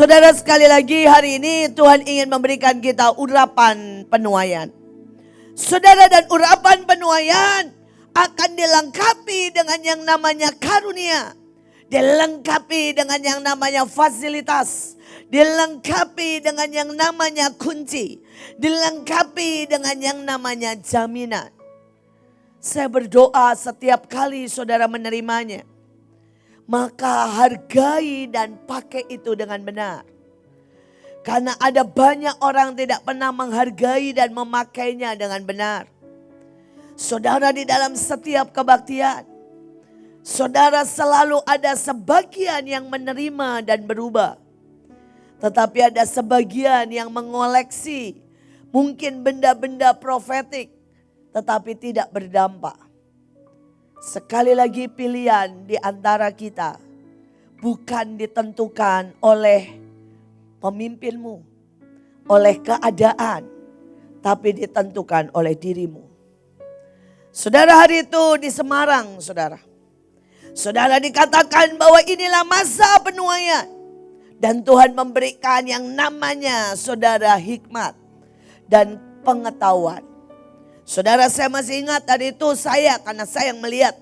Saudara, sekali lagi hari ini Tuhan ingin memberikan kita urapan penuaian. Saudara, dan urapan penuaian akan dilengkapi dengan yang namanya karunia. Dilengkapi dengan yang namanya fasilitas. Dilengkapi dengan yang namanya kunci. Dilengkapi dengan yang namanya jaminan. Saya berdoa setiap kali saudara menerimanya, maka hargai dan pakai itu dengan benar. Karena ada banyak orang tidak pernah menghargai dan memakainya dengan benar. Saudara, di dalam setiap kebaktian, saudara selalu ada sebagian yang menerima dan berubah. Tetapi ada sebagian yang mengoleksi mungkin benda-benda profetik tetapi tidak berdampak. Sekali lagi, pilihan di antara kita bukan ditentukan oleh pemimpinmu, oleh keadaan, tapi ditentukan oleh dirimu. Saudara, hari itu di Semarang, saudara dikatakan bahwa inilah masa penuaian. Dan Tuhan memberikan yang namanya saudara hikmat dan pengetahuan. Saudara, saya masih ingat tadi itu karena saya yang melihat.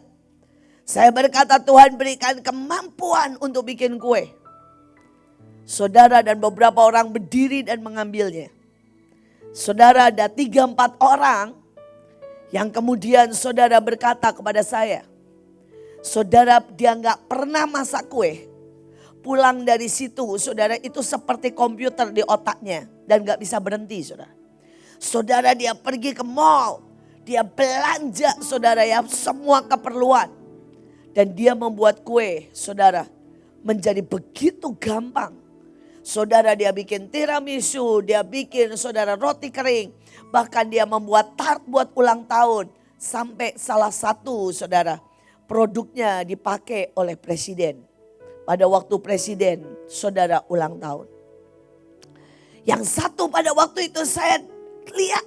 Saya berkata, Tuhan berikan kemampuan untuk bikin kue. Saudara, dan beberapa orang berdiri dan mengambilnya. Saudara, ada 3-4 orang yang kemudian saudara berkata kepada saya, saudara, dia gak pernah masak kue. Pulang dari situ, saudara, itu seperti komputer di otaknya dan gak bisa berhenti, saudara. Saudara, dia pergi ke mall, dia belanja, saudara, ya, semua keperluan. Dan dia membuat kue, saudara, menjadi begitu gampang. Saudara, dia bikin tiramisu, dia bikin, saudara, roti kering. Bahkan dia membuat tart buat ulang tahun. Sampai salah satu, saudara, produknya dipakai oleh presiden. Pada waktu presiden, saudara, ulang tahun. Yang satu pada waktu itu saya lihat,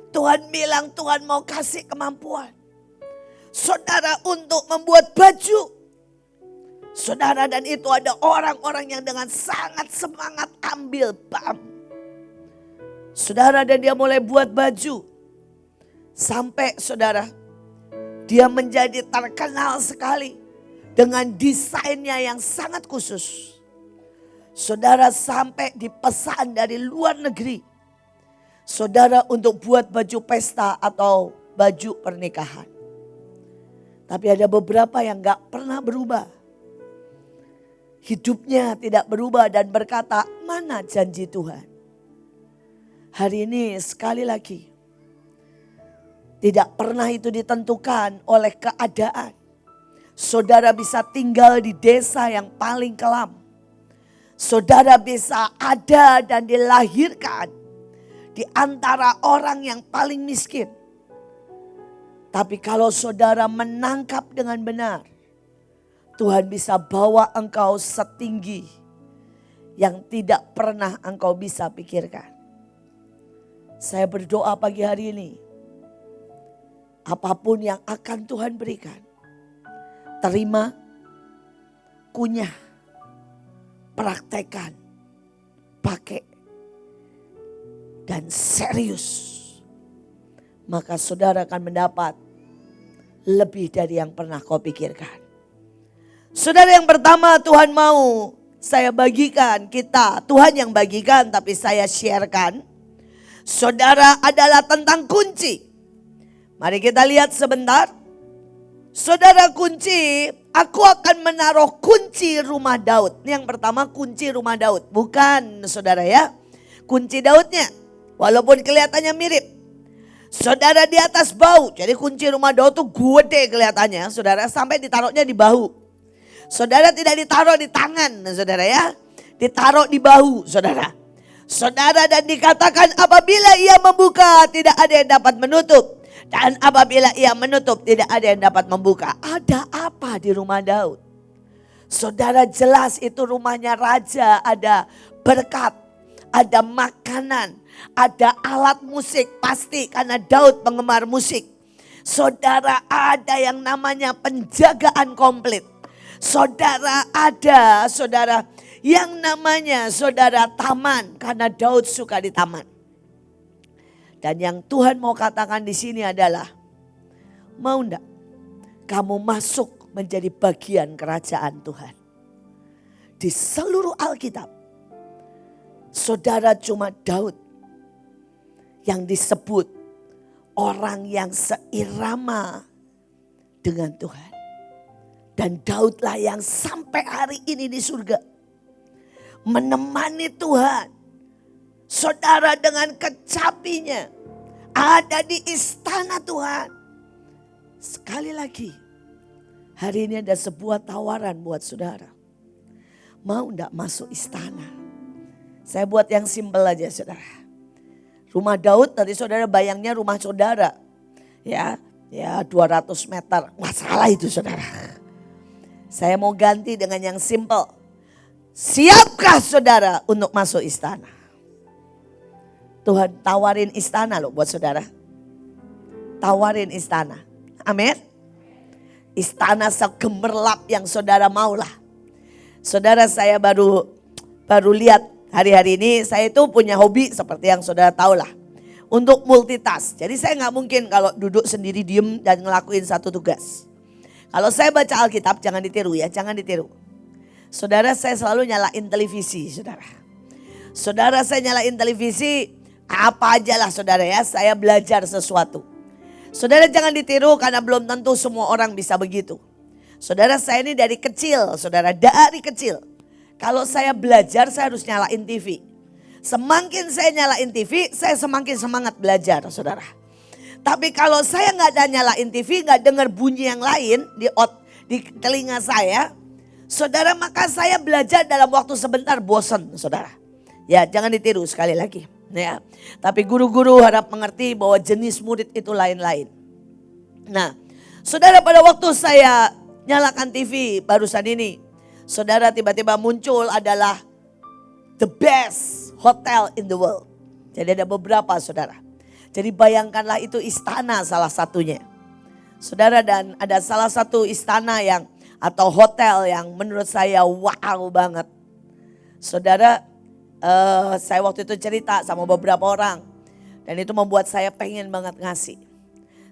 Tuhan bilang Tuhan mau kasih kemampuan. Saudara, untuk membuat baju. Saudara, dan itu ada orang-orang yang dengan sangat semangat ambil bam. Saudara, dan dia mulai buat baju. Sampai saudara, dia menjadi terkenal sekali dengan desainnya yang sangat khusus. Saudara, sampai dipesan dari luar negeri. Saudara, untuk buat baju pesta atau baju pernikahan. Tapi ada beberapa yang gak pernah berubah. Hidupnya tidak berubah dan berkata, mana janji Tuhan? Hari ini sekali lagi, tidak pernah itu ditentukan oleh keadaan. Saudara bisa tinggal di desa yang paling kelam. Saudara bisa ada dan dilahirkan di antara orang yang paling miskin. Tapi kalau saudara menangkap dengan benar, Tuhan bisa bawa engkau setinggi yang tidak pernah engkau bisa pikirkan. Saya berdoa pagi hari ini, apapun yang akan Tuhan berikan, terima, kunyah, praktekkan, pakai, dan serius. Maka saudara akan mendapat lebih dari yang pernah kau pikirkan. Saudara, yang pertama Tuhan mau saya bagikan kita. Tuhan yang bagikan tapi saya sharekan. Saudara, adalah tentang kunci. Mari kita lihat sebentar. Saudara, kunci, aku akan menaruh kunci rumah Daud. Ini yang pertama, kunci rumah Daud. Bukan saudara ya, kunci Daudnya. Walaupun kelihatannya mirip. Saudara, di atas bahu. Jadi kunci rumah Daud tuh gede kelihatannya. Saudara, sampai ditaruhnya di bahu. Saudara, tidak ditaruh di tangan, saudara ya. Ditaruh di bahu, saudara. Saudara, dan dikatakan apabila ia membuka tidak ada yang dapat menutup. Dan apabila ia menutup tidak ada yang dapat membuka. Ada apa di rumah Daud? Saudara, jelas itu rumahnya raja. Ada berkat, ada makanan, ada alat musik. Pasti karena Daud penggemar musik. Saudara, ada yang namanya penjagaan komplit. Saudara, ada saudara yang namanya saudara taman, karena Daud suka di taman. Dan yang Tuhan mau katakan di sini adalah, mau enggak kamu masuk menjadi bagian kerajaan Tuhan? Di seluruh Alkitab, saudara cuma Daud yang disebut orang yang seirama dengan Tuhan. Dan Daudlah yang sampai hari ini di surga menemani Tuhan. Saudara dengan kecapinya ada di istana Tuhan. Sekali lagi, hari ini ada sebuah tawaran buat saudara. Mau enggak masuk istana? Saya buat yang simpel aja saudara. Rumah Daud tadi saudara bayangnya rumah saudara. Ya 200 meter. Masalah itu saudara. Saya mau ganti dengan yang simpel. Siapkah saudara untuk masuk istana? Tuhan tawarin istana loh buat saudara. Tawarin istana. Amin. Istana segemerlap yang saudara maulah. Saudara, saya baru lihat hari-hari ini, saya itu punya hobi seperti yang saudara tahu lah. Untuk multitask. Jadi saya gak mungkin kalau duduk sendiri diem dan ngelakuin satu tugas. Kalau saya baca Alkitab, jangan ditiru ya, jangan ditiru. Saudara, saya selalu nyalain televisi, saudara. Saudara, saya nyalain televisi, apa aja lah saudara ya, saya belajar sesuatu. Saudara jangan ditiru karena belum tentu semua orang bisa begitu. Saudara, saya ini dari kecil, saudara, dari kecil. Kalau saya belajar, saya harus nyalain TV. Semakin saya nyalain TV, saya semakin semangat belajar, saudara. Tapi kalau saya nggak ada nyalain TV, nggak dengar bunyi yang lain di telinga saya, saudara, maka saya belajar dalam waktu sebentar bosan, saudara. Ya, jangan ditiru sekali lagi. Ya, tapi guru-guru harap mengerti bahwa jenis murid itu lain-lain. Nah, saudara, pada waktu saya nyalakan TV barusan ini, saudara, tiba-tiba muncul adalah the best hotel in the world. Jadi ada beberapa, saudara. Jadi bayangkanlah itu istana salah satunya. Saudara, dan ada salah satu istana yang atau hotel yang menurut saya wow banget. Saudara, saya waktu itu cerita sama beberapa orang. Dan itu membuat saya pengen banget ngasih.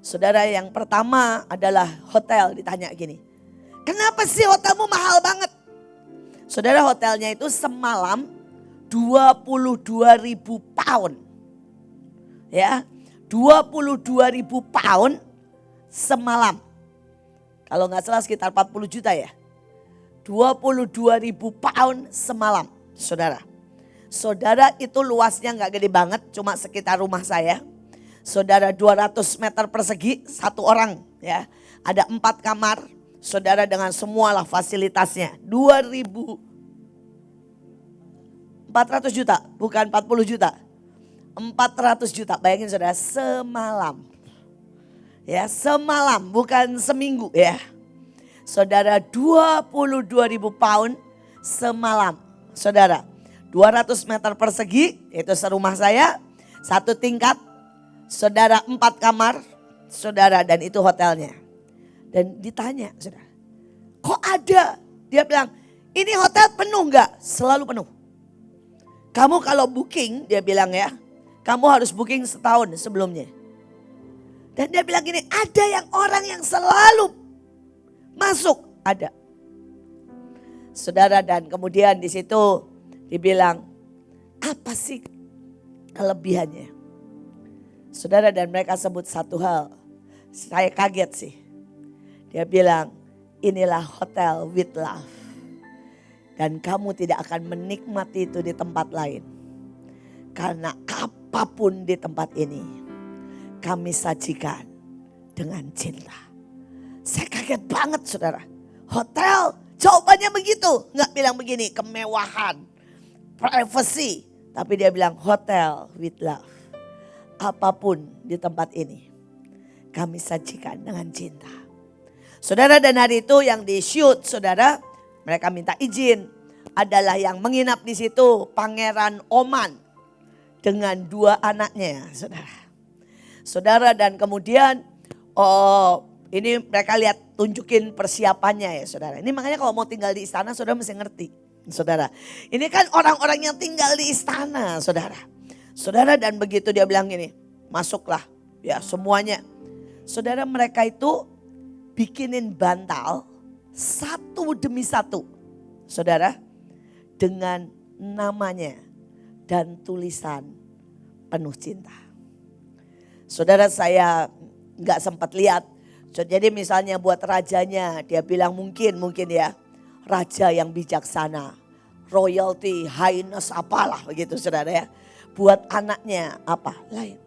Saudara, yang pertama adalah hotel, ditanya gini. Kenapa sih hotelmu mahal banget? Saudara, hotelnya itu semalam 22.000 pound. Ya, 22.000 pound semalam. Kalau nggak salah sekitar 40 juta ya. 22.000 pound semalam, saudara. Saudara, itu luasnya nggak gede banget, cuma sekitar rumah saya. Saudara, 200 meter persegi, satu orang ya. Ada 4 kamar, saudara, dengan semualah fasilitasnya. 400 juta, bukan 40 juta. 400 juta, bayangin saudara, semalam. Ya, semalam, bukan seminggu ya. Saudara, 22.000 pound semalam. Saudara, 200 meter persegi, itu serumah saya. 1 tingkat, saudara, 4 kamar, saudara, dan itu hotelnya. Dan ditanya, saudara, kok ada? Dia bilang, ini hotel penuh enggak? Selalu penuh. Kamu kalau booking, dia bilang ya, kamu harus booking setahun sebelumnya. Dan dia bilang gini, ada yang orang yang selalu masuk, ada. Saudara, dan kemudian di situ dibilang, apa sih kelebihannya? Saudara, dan mereka sebut satu hal, saya kaget sih. Dia bilang, inilah hotel with love. Dan kamu tidak akan menikmati itu di tempat lain. Karena apapun di tempat ini, kami sajikan dengan cinta. Saya kaget banget, saudara. Hotel, jawabannya begitu. Nggak bilang begini, kemewahan, privacy. Tapi dia bilang hotel with love. Apapun di tempat ini, kami sajikan dengan cinta. Saudara, dan hari itu yang di shoot, saudara, mereka minta izin. Adalah yang menginap di situ Pangeran Oman dengan 2 anaknya, saudara. Saudara, dan kemudian ini mereka lihat tunjukin persiapannya ya, saudara. Ini makanya kalau mau tinggal di istana, saudara mesti ngerti. Saudara, ini kan orang-orang yang tinggal di istana, saudara. Saudara, dan begitu dia bilang gini, masuklah ya semuanya. Saudara, mereka itu bikinin bantal satu demi satu. Saudara, dengan namanya dan tulisan penuh cinta. Saudara, saya nggak sempat lihat. Jadi misalnya buat rajanya, dia bilang mungkin ya, raja yang bijaksana, royalty, highness apalah begitu saudara ya. Buat anaknya apa lain.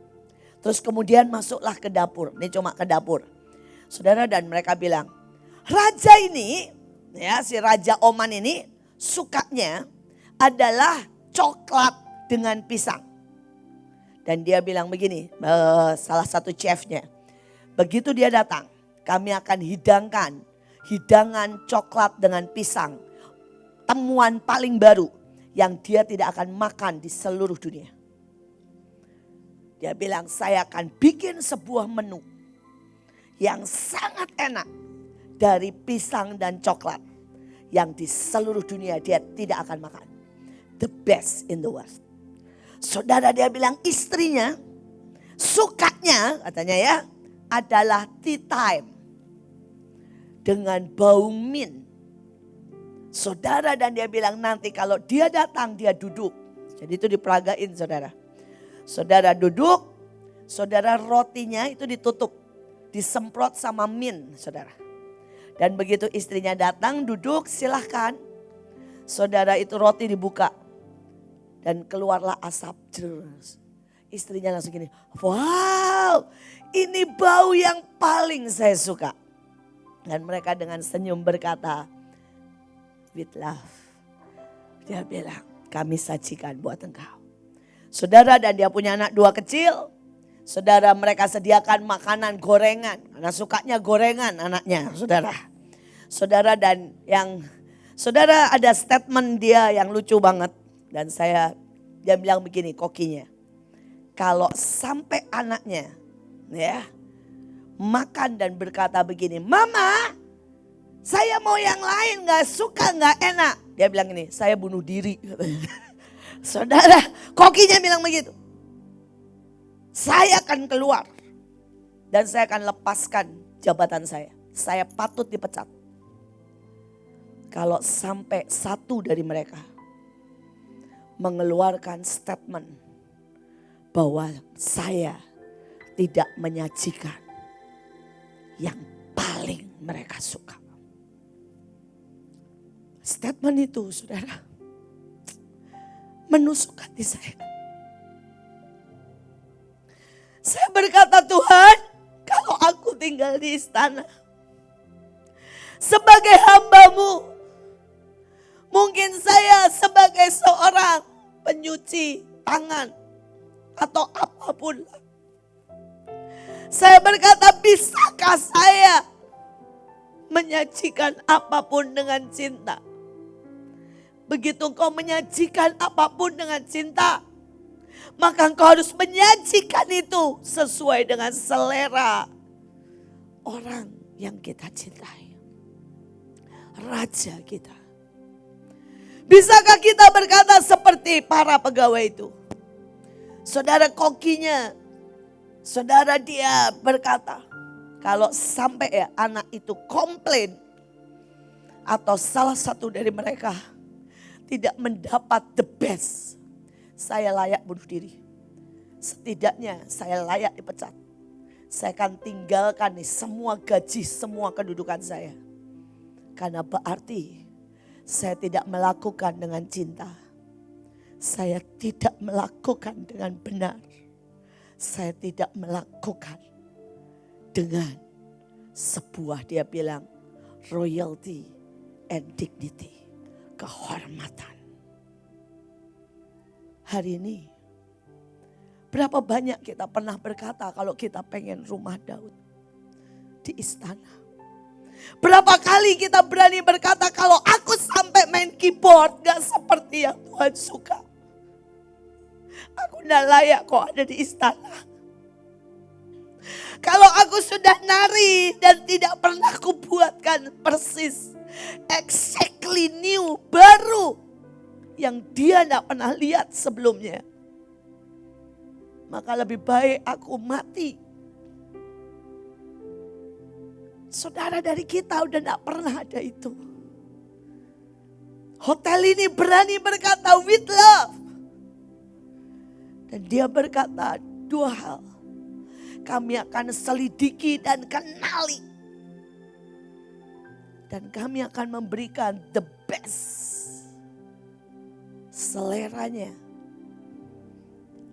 Terus kemudian masuklah ke dapur, ini cuma ke dapur. Saudara, dan mereka bilang, raja ini, ya si Raja Oman ini sukanya adalah coklat dengan pisang. Dan dia bilang begini, salah satu chefnya, begitu dia datang, kami akan hidangkan hidangan coklat dengan pisang. Temuan paling baru yang dia tidak akan makan di seluruh dunia. Dia bilang, saya akan bikin sebuah menu yang sangat enak dari pisang dan coklat. Yang di seluruh dunia dia tidak akan makan. The best in the world. Saudara, dia bilang istrinya sukanya katanya ya adalah tea time dengan bau mint. Saudara, dan dia bilang nanti kalau dia datang dia duduk. Jadi itu diperagain saudara. Saudara duduk, saudara rotinya itu ditutup, disemprot sama mint saudara. Dan begitu istrinya datang duduk silahkan. Saudara, itu roti dibuka. Dan keluarlah asap. Istrinya langsung gini, wow ini bau yang paling saya suka. Dan mereka dengan senyum berkata, with love. Dia bilang, kami sajikan buat engkau. Saudara, dan dia punya anak 2 kecil. Saudara, mereka sediakan makanan gorengan. Karena sukanya gorengan anaknya, saudara. Saudara, dan yang saudara ada statement dia yang lucu banget. Dan dia bilang begini kokinya. Kalau sampai anaknya ya makan dan berkata begini, mama saya mau yang lain, gak suka, gak enak. Dia bilang ini, saya bunuh diri. Saudara, kokinya bilang begitu. Saya akan keluar dan saya akan lepaskan jabatan saya. Saya patut dipecat. Kalau sampai satu dari mereka mengeluarkan statement bahwa saya tidak menyajikan yang paling mereka suka. Statement itu saudara menusuk hati saya. Saya berkata, Tuhan, kalau aku tinggal di istana sebagai hamba-Mu, mungkin saya sebagai seorang penyuci tangan atau apapun. Saya berkata, bisakah saya menyajikan apapun dengan cinta? Begitu engkau menyajikan apapun dengan cinta, maka engkau harus menyajikan itu sesuai dengan selera orang yang kita cintai. Raja kita. Bisakah kita berkata seperti para pegawai itu? Saudara, kokinya, saudara, dia berkata, kalau sampai ya anak itu komplain atau salah satu dari mereka tidak mendapat the best, saya layak bunuh diri. Setidaknya saya layak dipecat. Saya akan tinggalkan nih semua gaji, semua kedudukan saya. Karena berarti saya tidak melakukan dengan cinta. Saya tidak melakukan dengan benar. Saya tidak melakukan dengan sebuah, dia bilang, royalty and dignity. Kehormatan. Hari ini berapa banyak kita pernah berkata kalau kita pengen rumah Daud di istana. Berapa kali kita berani berkata kalau aku sampai main keyboard gak seperti yang Tuhan suka. Aku gak layak kok ada di istana. Kalau aku sudah nari dan tidak pernah kubuatkan persis, exactly new, baru yang dia tidak pernah lihat sebelumnya. Maka lebih baik aku mati. Saudara, dari kita udah tidak pernah ada itu. Hotel ini berani berkata with love. Dan dia berkata dua hal. Kami akan selidiki dan kenali. Dan kami akan memberikan the best. Seleranya.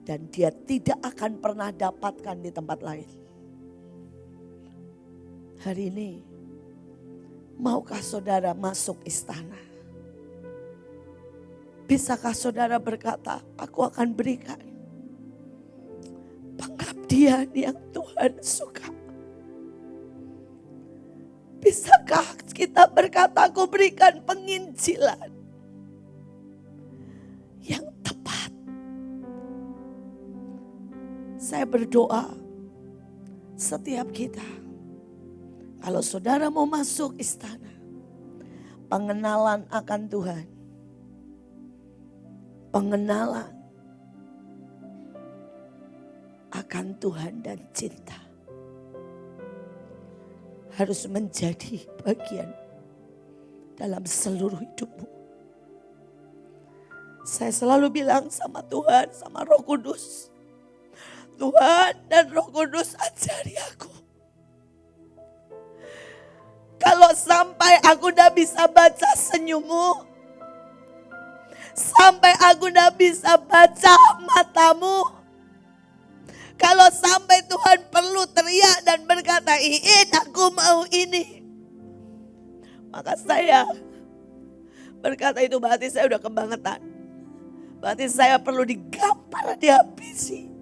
Dan dia tidak akan pernah dapatkan di tempat lain. Hari ini, maukah saudara masuk istana? Bisakah saudara berkata, aku akan berikan pengabdian yang Tuhan suka? Bisakah kita berkata, aku berikan penginjilan yang tepat? Saya berdoa setiap kita, kalau saudara mau masuk istana, pengenalan akan Tuhan, pengenalan akan Tuhan dan cinta harus menjadi bagian dalam seluruh hidupmu. Saya selalu bilang sama Tuhan, sama Roh Kudus, Tuhan dan Roh Kudus ajari aku. Kalau sampai aku udah bisa baca senyummu, sampai aku udah bisa baca matamu, kalau sampai Tuhan perlu teriak dan berkata, Iin aku mau ini, maka saya berkata itu berarti saya udah kebangetan. Berarti saya perlu digampar, dihabisi.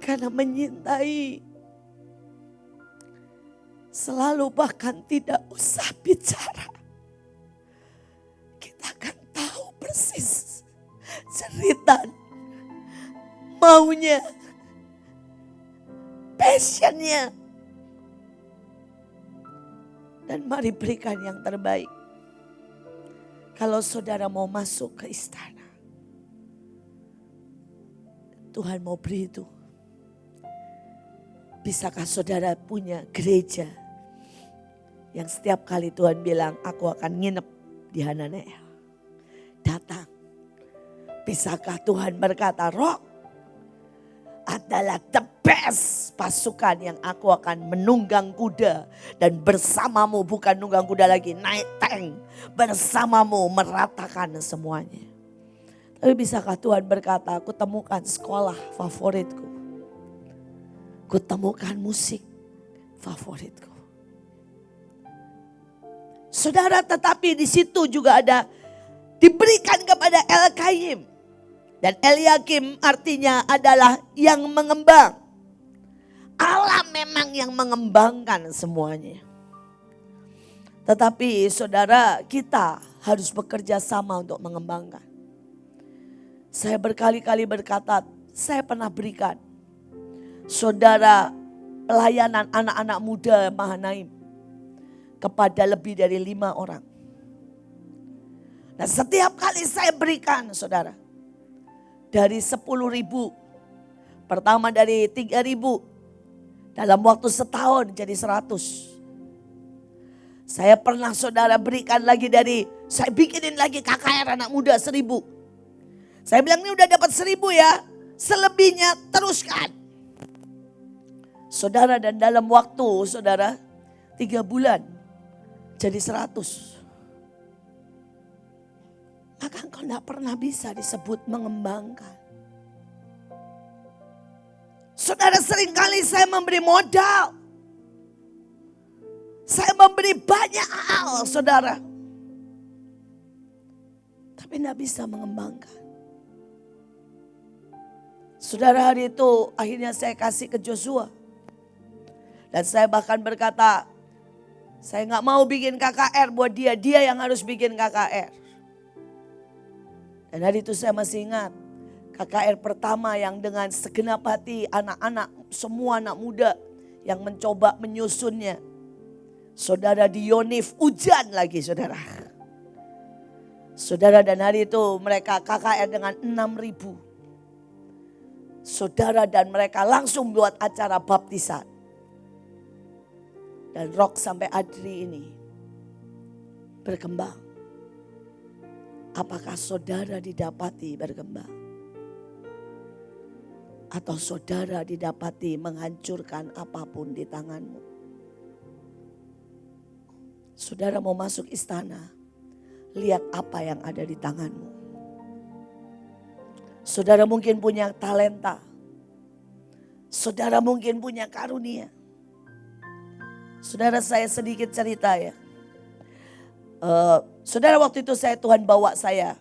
Karena menyintai selalu bahkan tidak usah bicara. Kita akan tahu persis cerita maunya, passionnya. Dan mari berikan yang terbaik. Kalau saudara mau masuk ke istana, Tuhan mau beri itu. Bisakah saudara punya gereja yang setiap kali Tuhan bilang, aku akan nginep di Hananel. Datang. Bisakah Tuhan berkata, Rock adalah the best pasukan yang aku akan menunggang kuda. Dan bersamamu, bukan nunggang kuda lagi, naik tank. Bersamamu meratakan semuanya. Tapi bisakah Tuhan berkata, aku temukan sekolah favoritku. Ku temukan musik favoritku. Saudara, tetapi di situ juga ada diberikan kepada El-Qayyim. Dan Eliakim artinya adalah yang mengembang. Allah memang yang mengembangkan semuanya. Tetapi saudara, kita harus bekerja sama untuk mengembangkan. Saya berkali-kali berkata, saya pernah berikan saudara pelayanan anak-anak muda Mahanaim kepada lebih dari 5 orang. Nah, setiap kali saya berikan saudara, dari 10.000, pertama dari 3.000, dalam waktu setahun jadi 100. Saya pernah saudara berikan lagi saya bikinin lagi KKR anak muda 1.000. Saya bilang ini udah dapat 1.000 ya, selebihnya teruskan. Saudara, dan dalam waktu saudara 3 bulan jadi 100. Maka engkau tidak pernah bisa disebut mengembangkan. Saudara, seringkali saya memberi modal. Saya memberi banyak hal saudara. Tapi tidak bisa mengembangkan. Saudara, hari itu akhirnya saya kasih ke Joshua. Dan saya bahkan berkata, saya gak mau bikin KKR buat dia. Dia yang harus bikin KKR. Dan hari itu saya masih ingat. KKR pertama yang dengan segenap hati anak-anak, semua anak muda yang mencoba menyusunnya. Saudara di Yonif hujan lagi saudara. Saudara, dan hari itu mereka KKR dengan 6.000. Saudara, dan mereka langsung buat acara baptisan. Dan Rock sampai Adri ini berkembang. Apakah saudara didapati berkembang? Atau saudara didapati menghancurkan apapun di tanganmu? Saudara mau masuk istana, lihat apa yang ada di tanganmu. Saudara mungkin punya talenta. Saudara mungkin punya karunia. Saudara, saya sedikit cerita ya. Saudara, waktu itu Tuhan bawa saya.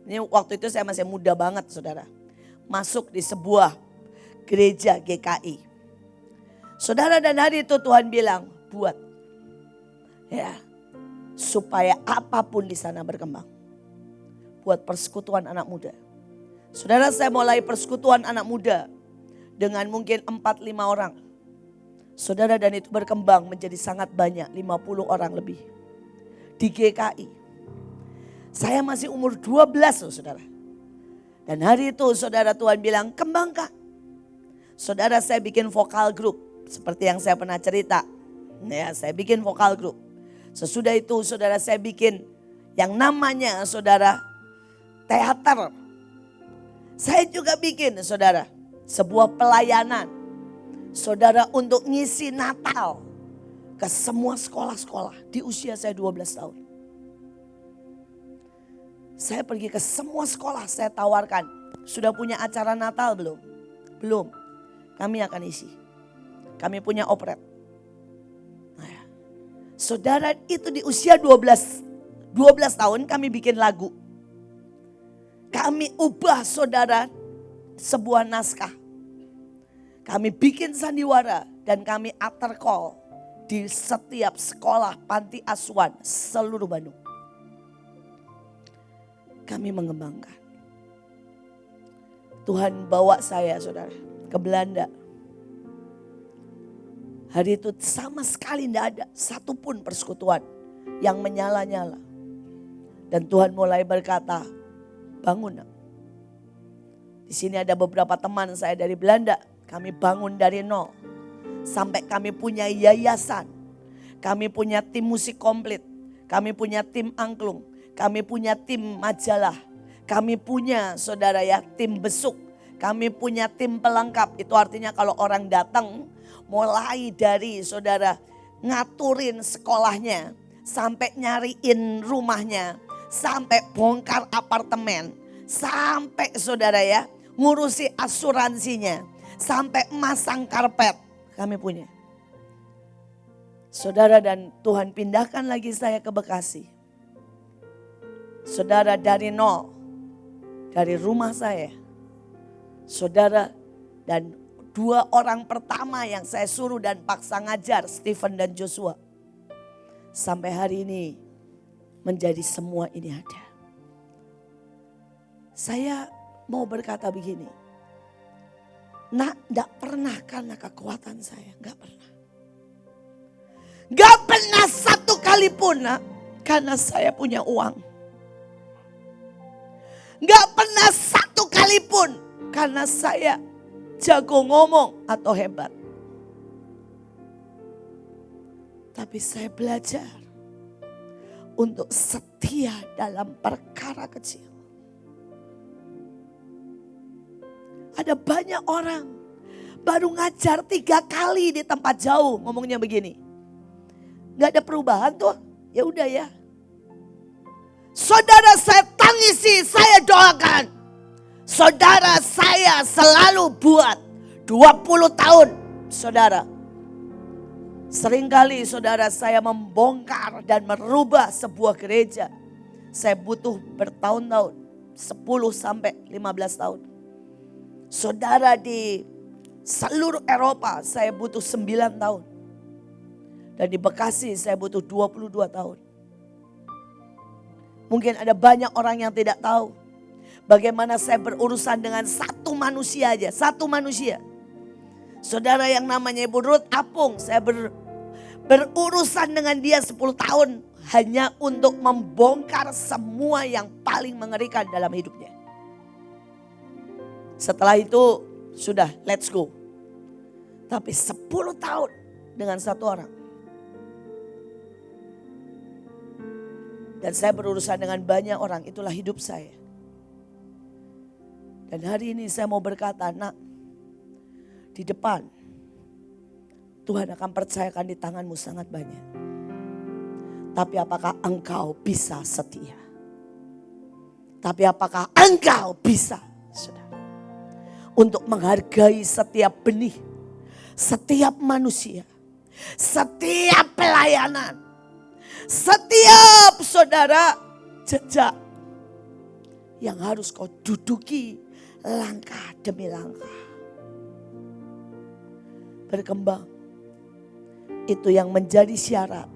Ini waktu itu saya masih muda banget saudara. Masuk di sebuah gereja GKI. Saudara, dan hari itu Tuhan bilang buat. Ya, supaya apapun di sana berkembang. Buat persekutuan anak muda. Saudara, saya mulai persekutuan anak muda dengan mungkin 4-5 orang. Saudara, dan itu berkembang menjadi sangat banyak, 50 orang lebih. Di GKI. Saya masih umur 12 loh saudara. Dan hari itu saudara, Tuhan bilang kembangkan. Saudara, saya bikin vokal group. Seperti yang saya pernah cerita. Ya, saya bikin vokal group. Sesudah itu saudara, saya bikin yang namanya saudara teater. Saya juga bikin saudara sebuah pelayanan. Saudara, untuk ngisi Natal ke semua sekolah-sekolah di usia saya 12 tahun. Saya pergi ke semua sekolah, saya tawarkan. Sudah punya acara Natal belum? Belum. Kami akan isi. Kami punya operet. Saudara, itu di usia 12 tahun kami bikin lagu. Kami ubah saudara sebuah naskah. Kami bikin sandiwara dan kami altar call di setiap sekolah panti asuhan seluruh Bandung. Kami mengembangkan. Tuhan bawa saya saudara ke Belanda. Hari itu sama sekali tidak ada satupun persekutuan yang menyala-nyala. Dan Tuhan mulai berkata, bangun. Di sini ada beberapa teman saya dari Belanda. Kami bangun dari nol. Sampai kami punya yayasan. Kami punya tim musik komplit. Kami punya tim angklung. Kami punya tim majalah. Kami punya saudara ya tim besuk. Kami punya tim pelengkap. Itu artinya kalau orang datang, mulai dari saudara ngaturin sekolahnya, sampai nyariin rumahnya, sampai bongkar apartemen, sampai saudara ya ngurusi asuransinya, sampai masang karpet kami punya. Saudara, dan Tuhan pindahkan lagi saya ke Bekasi. Saudara, dari nol, dari rumah saya, saudara, dan 2 orang pertama yang saya suruh dan paksa ngajar, Stephen dan Joshua. Sampai hari ini menjadi semua ini ada. Saya mau berkata begini. Nak, gak pernah karena kekuatan saya, gak pernah. Gak pernah satu kali pun nak, karena saya punya uang. Gak pernah satu kali pun karena saya jago ngomong atau hebat. Tapi saya belajar untuk setia dalam perkara kecil. Ada banyak orang baru ngajar 3 kali di tempat jauh ngomongnya begini. Gak ada perubahan tuh, ya udah ya. Saudara, saya tangisi, saya doakan. Saudara, saya selalu buat 20 tahun saudara. Seringkali saudara saya membongkar dan merubah sebuah gereja. Saya butuh bertahun-tahun, 10 sampai 15 tahun. Saudara, di seluruh Eropa saya butuh 9 tahun. Dan di Bekasi saya butuh 22 tahun. Mungkin ada banyak orang yang tidak tahu bagaimana saya berurusan dengan satu manusia aja, satu manusia. Saudara yang namanya Ibu Ruth Apung, saya berurusan dengan dia 10 tahun hanya untuk membongkar semua yang paling mengerikan dalam hidupnya. Setelah itu sudah, let's go. Tapi 10 tahun dengan satu orang. Dan saya berurusan dengan banyak orang, itulah hidup saya. Dan hari ini saya mau berkata, nak, di depan Tuhan akan percayakan di tanganmu sangat banyak. Tapi apakah engkau bisa setia? Tapi apakah engkau bisa, saudara, untuk menghargai setiap benih, setiap manusia, setiap pelayanan, setiap saudara jejak yang harus kau duduki langkah demi langkah. Berkembang, itu yang menjadi syarat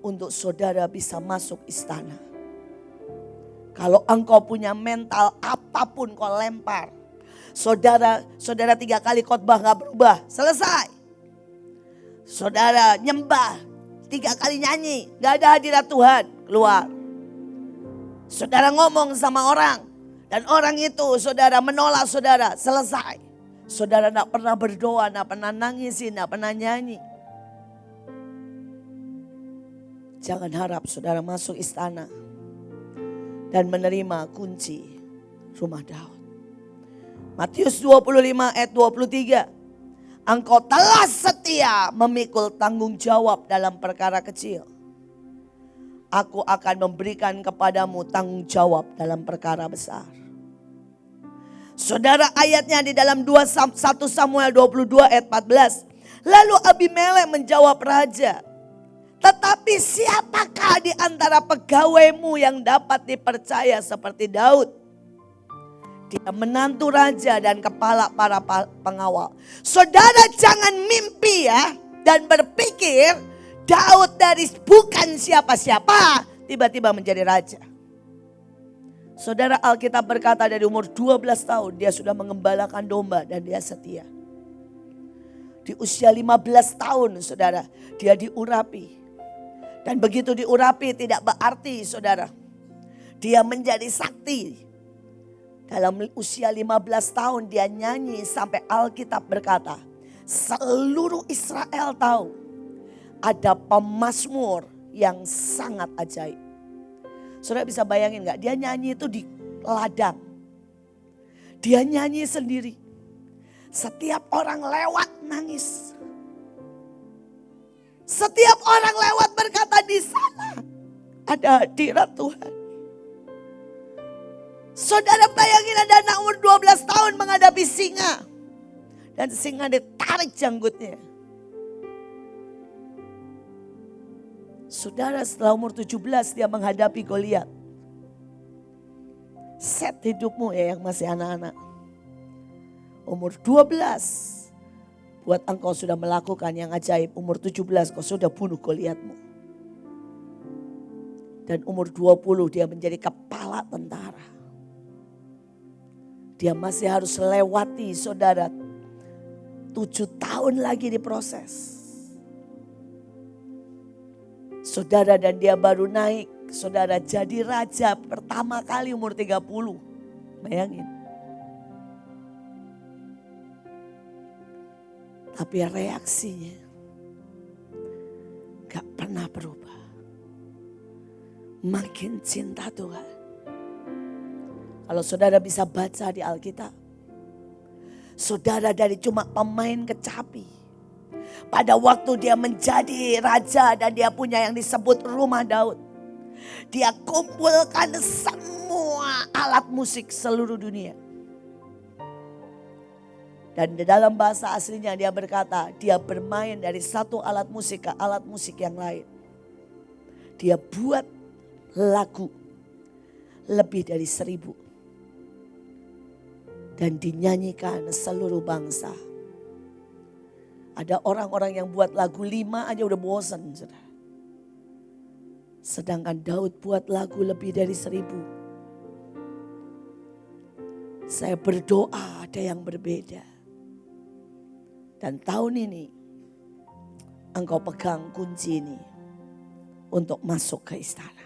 untuk saudara bisa masuk istana. Kalau engkau punya mental apapun kau lempar. Saudara 3 kali khotbah gak berubah, selesai. Saudara nyembah 3 kali nyanyi, gak ada hadirat Tuhan, keluar. Saudara ngomong sama orang, dan orang itu saudara menolak saudara, selesai. Saudara gak pernah berdoa, gak pernah nangisin, gak pernah nyanyi. Jangan harap saudara masuk istana dan menerima kunci rumah Daud. Matius 25 ayat 23. Engkau telah setia memikul tanggung jawab dalam perkara kecil. Aku akan memberikan kepadamu tanggung jawab dalam perkara besar. Saudara, ayatnya di dalam 1 Samuel 22 ayat 14. Lalu Abimelek menjawab raja, tetapi siapakah di antara pegawaimu yang dapat dipercaya seperti Daud? Dia menantu raja dan kepala para pengawal. Saudara jangan mimpi ya dan berpikir Daud dari bukan siapa-siapa tiba-tiba menjadi raja. Saudara, Alkitab berkata dari umur 12 tahun dia sudah mengembalakan domba dan dia setia. Di usia 15 tahun saudara dia diurapi. Dan begitu diurapi tidak berarti saudara dia menjadi sakti. Dalam usia 15 tahun dia nyanyi sampai Alkitab berkata, seluruh Israel tahu ada pemazmur yang sangat ajaib. Saudara bisa bayangin gak? Dia nyanyi itu di ladang. Dia nyanyi sendiri. Setiap orang lewat nangis. Setiap orang lewat berkata di sana ada hadirat Tuhan. Saudara bayangin ada anak umur 12 tahun menghadapi singa. Dan singa ditarik janggutnya. Saudara setelah umur 17 dia menghadapi Goliat. Set hidupmu ya yang masih anak-anak. Umur 12. Buat engkau sudah melakukan yang ajaib. Umur 17 kau sudah bunuh Goliatmu. Dan umur 20 dia menjadi kepala tentara. Dia masih harus lewati saudara 7 tahun lagi diproses. Saudara dan dia baru naik. Saudara jadi raja pertama kali umur 30. Bayangin. Tapi reaksinya gak pernah berubah. Makin cinta Tuhan. Kalau saudara bisa baca di Alkitab. Saudara dari cuma pemain kecapi. Pada waktu dia menjadi raja dan dia punya yang disebut rumah Daud. Dia kumpulkan semua alat musik seluruh dunia. Dan di dalam bahasa aslinya dia berkata, dia bermain dari satu alat musik ke alat musik yang lain. Dia buat lagu lebih dari 1000. Dan dinyanyikan seluruh bangsa. Ada orang-orang yang buat lagu 5 aja udah bosan. Sedangkan Daud buat lagu lebih dari 1000. Saya berdoa ada yang berbeda. Dan tahun ini engkau pegang kunci ini untuk masuk ke istana.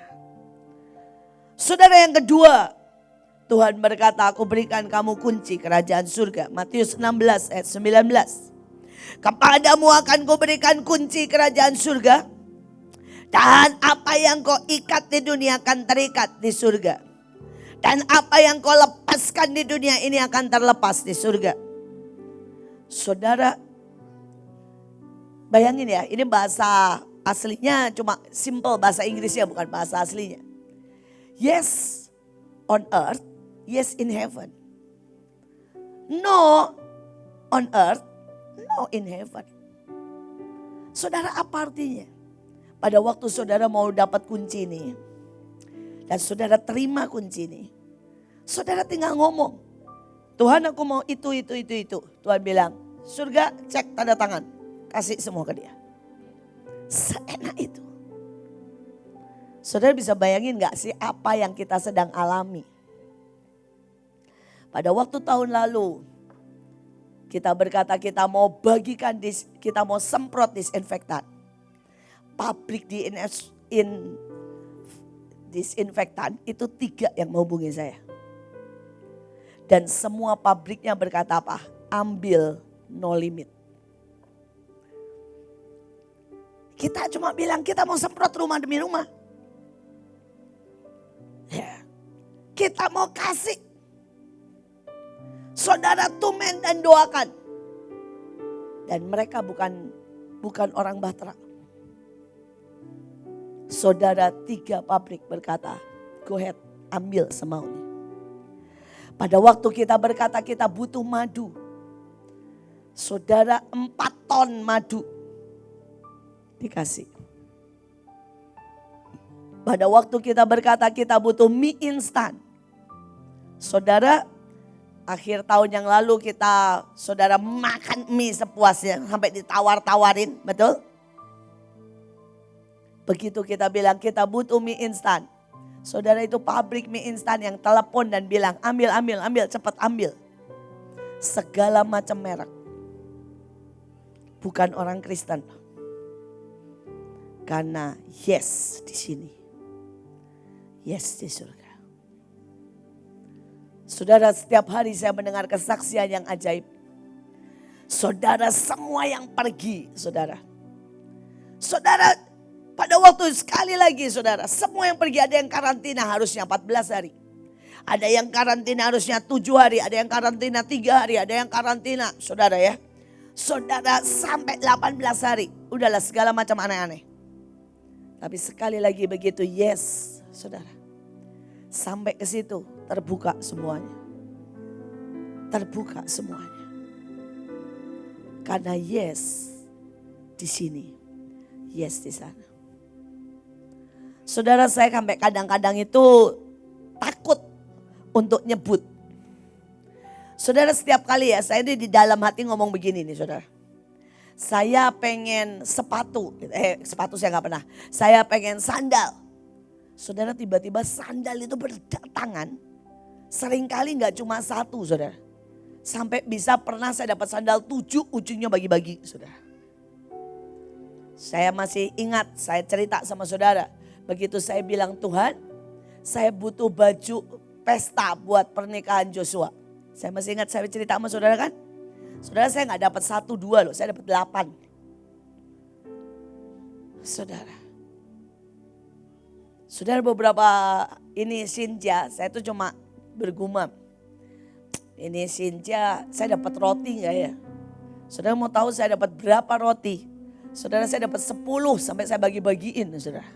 Saudara, yang kedua, Tuhan berkata, aku berikan kamu kunci kerajaan surga. Matius 16 ayat 19. Kepadamu akan kuberikan kunci kerajaan surga. Dan apa yang kau ikat di dunia akan terikat di surga. Dan apa yang kau lepaskan di dunia ini akan terlepas di surga. Saudara, bayangin ya, ini bahasa aslinya cuma simple, bahasa Inggrisnya bukan bahasa aslinya. Yes on earth, yes in heaven. No on earth, no in heaven. Saudara, apa artinya? Pada waktu saudara mau dapat kunci ini, dan saudara terima kunci ini, saudara tinggal ngomong, Tuhan aku mau itu. Tuhan bilang, surga cek tanda tangan, kasih semua ke dia. Seenak itu. Saudara bisa bayangin gak sih apa yang kita sedang alami? Pada waktu tahun lalu, kita berkata kita mau bagikan, kita mau semprot disinfektan. Pabrik disinfektan itu 3 yang menghubungi saya. Dan semua pabriknya berkata apa? Ambil, no limit. Kita cuma bilang kita mau semprot rumah demi rumah. Ya. Kita mau kasih. Saudara tumen dan doakan. Dan mereka bukan orang Bahtera. Saudara 3 pabrik berkata, go ahead, ambil semaunya. Pada waktu kita berkata kita butuh madu. Saudara 4 ton madu dikasih. Pada waktu kita berkata kita butuh mie instan. Saudara, akhir tahun yang lalu saudara makan mie sepuasnya sampai ditawar-tawarin, betul? Begitu kita bilang kita butuh mie instan. Saudara, itu pabrik mie instan yang telepon dan bilang ambil, cepat ambil. Segala macam merek. Bukan orang Kristen. Karena yes di sini. Yes di surga. Saudara, setiap hari saya mendengar kesaksian yang ajaib. Saudara, semua yang pergi, saudara. Saudara, pada waktu sekali lagi saudara, semua yang pergi, ada yang karantina harusnya 14 hari. Ada yang karantina harusnya 7 hari, ada yang karantina 3 hari, ada yang karantina, saudara ya. Saudara sampai 18 hari, udahlah segala macam aneh-aneh. Tapi sekali lagi begitu yes saudara. Sampai ke situ terbuka semuanya. Terbuka semuanya. Karena yes di sini, yes di sana. Saudara, saya sampai kadang-kadang itu takut untuk nyebut. Saudara, setiap kali ya saya di dalam hati ngomong begini nih saudara. Saya pengen sepatu, sepatu saya gak pernah. Saya pengen sandal. Saudara, tiba-tiba sandal itu berdatangan. Seringkali gak cuma 1 saudara. Sampai bisa pernah saya dapat sandal 7, ujungnya bagi-bagi saudara. Saya masih ingat, saya cerita sama saudara. Begitu saya bilang, Tuhan, saya butuh baju pesta buat pernikahan Joshua. Saya masih ingat saya cerita sama saudara kan. Saudara, saya gak dapat 1, 2 loh, saya dapat 8. Saudara, beberapa ini Sinja, saya tuh cuma bergumam. Ini Sinja, saya dapat roti gak ya? Saudara mau tahu saya dapat berapa roti? Saudara, saya dapat 10 sampai saya bagi-bagiin saudara.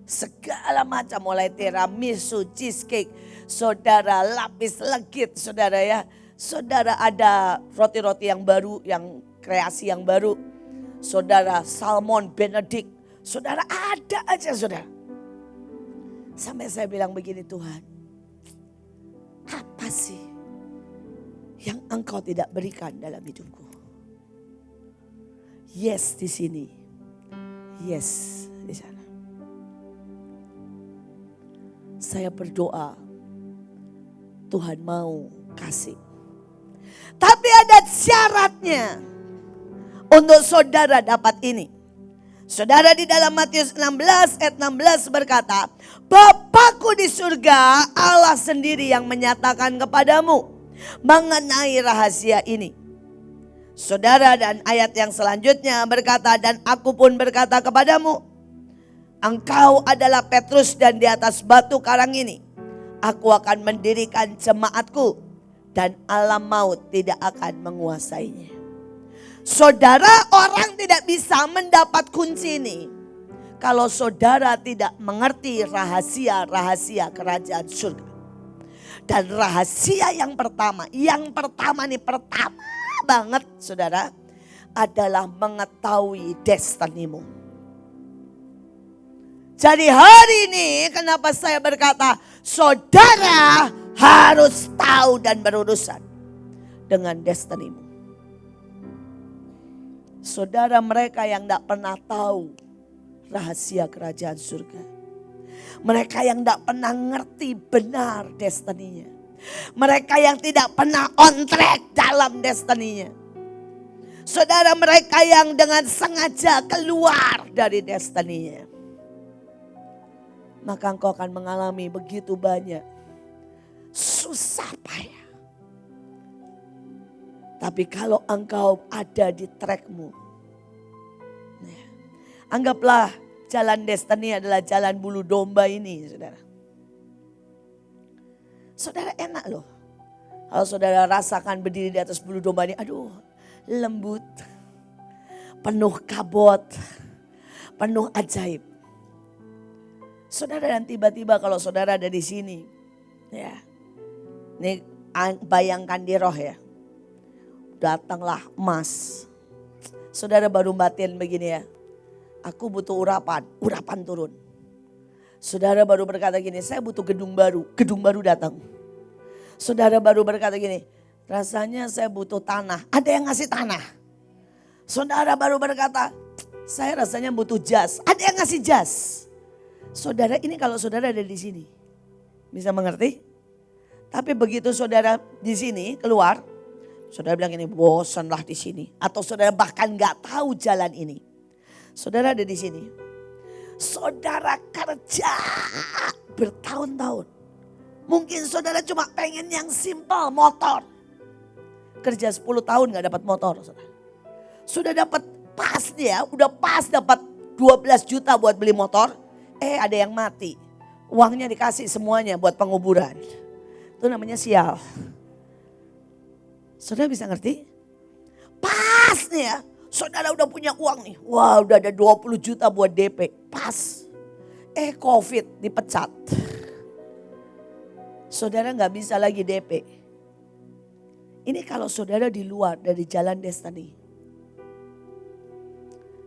Segala macam, mulai tiramisu, cheesecake, saudara, lapis legit saudara ya. Saudara, ada roti-roti yang baru, yang kreasi yang baru. Saudara, salmon benedict. Saudara, ada aja saudara. Sampai saya bilang begini, Tuhan, apa sih yang engkau tidak berikan dalam hidupku? Yes di sini, yes di sana. Saya berdoa, Tuhan mau kasih. Tapi ada syaratnya. untuk saudara dapat ini. Saudara, di dalam Matius 16 ayat 16 berkata, Bapakku di surga, Allah sendiri yang menyatakan kepadamu mengenai rahasia ini. Saudara, dan ayat yang selanjutnya berkata, dan aku pun berkata kepadamu, engkau adalah Petrus, dan di atas batu karang ini aku akan mendirikan jemaatku, dan alam maut tidak akan menguasainya. Saudara, orang tidak bisa mendapat kunci ini kalau saudara tidak mengerti rahasia-rahasia kerajaan surga. Dan rahasia yang pertama banget saudara, adalah mengetahui destinimu. Jadi hari ini kenapa saya berkata saudara harus tahu dan berurusan dengan destinimu. Saudara, mereka yang tidak pernah tahu rahasia kerajaan surga, mereka yang tidak pernah ngerti benar destininya, mereka yang tidak pernah on track dalam destininya, saudara, mereka yang dengan sengaja keluar dari destininya, maka engkau akan mengalami begitu banyak susah payah. Tapi kalau engkau ada di trackmu, anggaplah jalan destiny adalah jalan bulu domba ini, saudara. Saudara, enak loh. Kalau saudara rasakan berdiri di atas bulu domba ini, aduh, lembut, penuh kabut, penuh ajaib. Saudara, dan tiba-tiba kalau saudara ada di sini, ya, ini bayangkan di roh ya. Datanglah emas. Saudara baru batin begini ya. Aku butuh urapan turun. Saudara baru berkata gini, saya butuh gedung baru datang. Saudara baru berkata gini, rasanya saya butuh tanah, ada yang ngasih tanah. Saudara baru berkata, saya rasanya butuh jas, ada yang ngasih jas. Saudara, ini kalau saudara ada di sini, bisa mengerti? Tapi begitu saudara di sini keluar, saudara bilang ini bosanlah di sini. Atau saudara bahkan gak tahu jalan ini. Saudara ada di sini. Saudara kerja bertahun-tahun. Mungkin saudara cuma pengen yang simpel, motor. Kerja 10 tahun gak dapat motor. Saudara. Sudah dapat pas dia, udah pas dapat 12 juta buat beli motor. Ada yang mati. Uangnya dikasih semuanya buat penguburan. Itu namanya sial. Saudara bisa ngerti? Pas nih ya, saudara udah punya uang nih. Wah, udah ada 20 juta buat DP. Pas. Covid dipecat. Saudara gak bisa lagi DP. Ini kalau saudara di luar dari jalan destiny.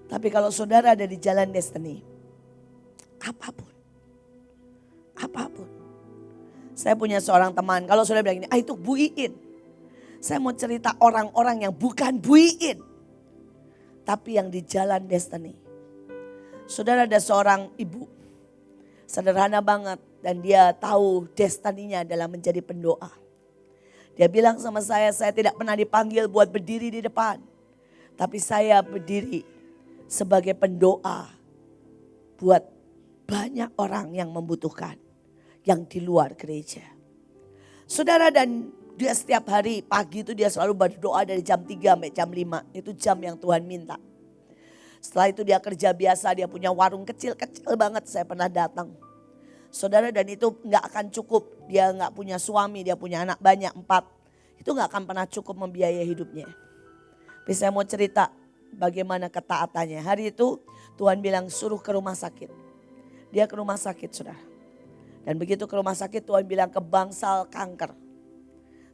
Tapi kalau saudara ada di jalan destiny, apapun. Saya punya seorang teman, kalau saudara bilang ini, itu Bu Iin. Saya mau cerita orang-orang yang bukan Bu Iin, tapi yang di jalan destiny. Saudara, ada seorang ibu, sederhana banget, dan dia tahu destininya adalah menjadi pendoa. Dia bilang sama saya tidak pernah dipanggil buat berdiri di depan. Tapi saya berdiri sebagai pendoa buat banyak orang yang membutuhkan, yang di luar gereja. Saudara, dan dia setiap hari pagi itu dia selalu berdoa dari jam 3 sampai jam 5. Itu jam yang Tuhan minta. Setelah itu dia kerja biasa, dia punya warung kecil-kecil banget, saya pernah datang. Saudara, dan itu gak akan cukup. Dia gak punya suami, dia punya anak banyak, 4. Itu gak akan pernah cukup membiayai hidupnya. Tapi saya mau cerita bagaimana ketaatannya. Hari itu Tuhan bilang suruh ke rumah sakit. Dia ke rumah sakit, saudara. Dan begitu ke rumah sakit Tuhan bilang kebangsal kanker.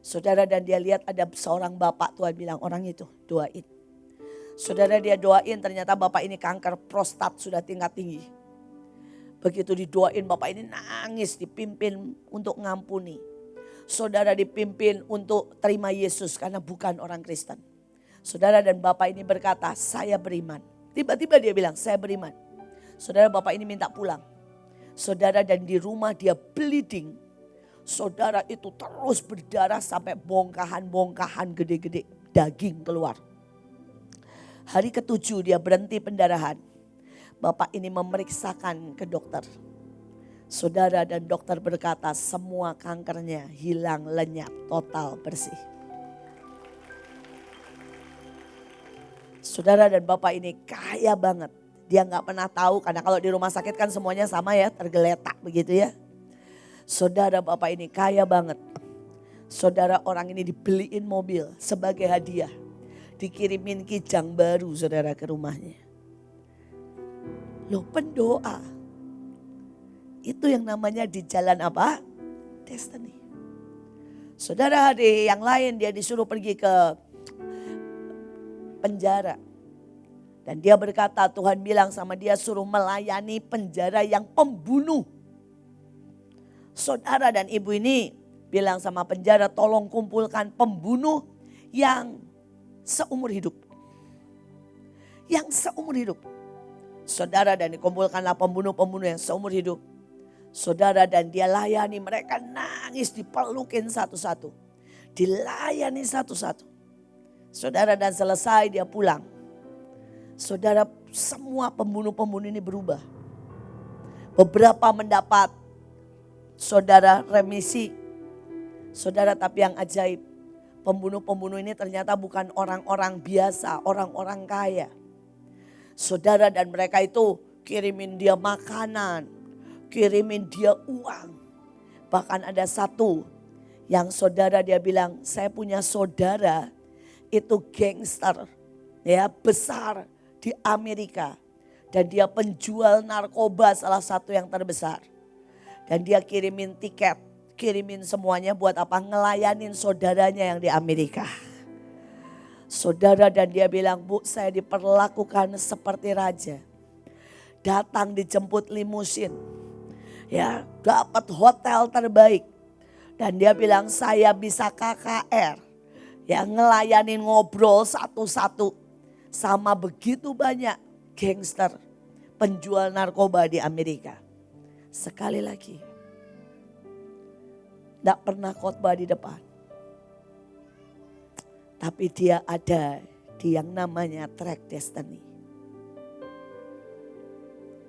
Saudara, dan dia lihat ada seorang bapak, Tuhan bilang orang itu doain. Saudara, dia doain, ternyata bapak ini kanker prostat sudah tingkat tinggi. Begitu didoain bapak ini nangis, dipimpin untuk ngampuni. Saudara, dipimpin untuk terima Yesus karena bukan orang Kristen. Saudara, dan bapak ini berkata saya beriman. Tiba-tiba dia bilang saya beriman. Saudara, bapak ini minta pulang. Saudara, dan di rumah dia bleeding. Saudara, itu terus berdarah sampai bongkahan-bongkahan gede-gede daging keluar. Hari ke-7 dia berhenti pendarahan. Bapak ini memeriksakan ke dokter. Saudara, dan dokter berkata semua kankernya hilang, lenyap, total, bersih. Saudara dan bapak ini kaya banget. Dia gak pernah tahu, karena kalau di rumah sakit kan semuanya sama ya, tergeletak begitu ya. Saudara, bapak ini kaya banget. Saudara, orang ini dibeliin mobil sebagai hadiah. Dikirimin kijang baru saudara ke rumahnya. Loh, pendoa. Itu yang namanya di jalan apa? Destiny. Saudara, di yang lain dia disuruh pergi ke penjara. Dan dia berkata, Tuhan bilang sama dia suruh melayani penjara yang pembunuh. Saudara dan ibu ini bilang sama penjara, tolong kumpulkan pembunuh yang seumur hidup. Yang seumur hidup. Saudara, dan dikumpulkanlah pembunuh-pembunuh yang seumur hidup. Saudara, dan dia layani, mereka nangis, dipelukin satu-satu. Dilayani satu-satu. Saudara, dan selesai dia pulang. Saudara, semua pembunuh-pembunuh ini berubah. Beberapa mendapat, saudara, remisi. Saudara, tapi yang ajaib, pembunuh-pembunuh ini ternyata bukan orang-orang biasa, orang-orang kaya. Saudara, dan mereka itu kirimin dia makanan, kirimin dia uang. Bahkan ada satu yang saudara dia bilang, saya punya saudara itu gangster ya, besar di Amerika. Dan dia penjual narkoba salah satu yang terbesar. Dan dia kirimin tiket, kirimin semuanya buat apa? Ngelayanin saudaranya yang di Amerika. Saudara, dan dia bilang, Bu, saya diperlakukan seperti raja. Datang dijemput limusin. Ya, dapat hotel terbaik. Dan dia bilang, saya bisa KKR. Ya, ngelayanin ngobrol satu-satu. Sama begitu banyak gangster penjual narkoba di Amerika. Sekali lagi, tidak pernah khotbah di depan. Tapi dia ada di yang namanya track destiny.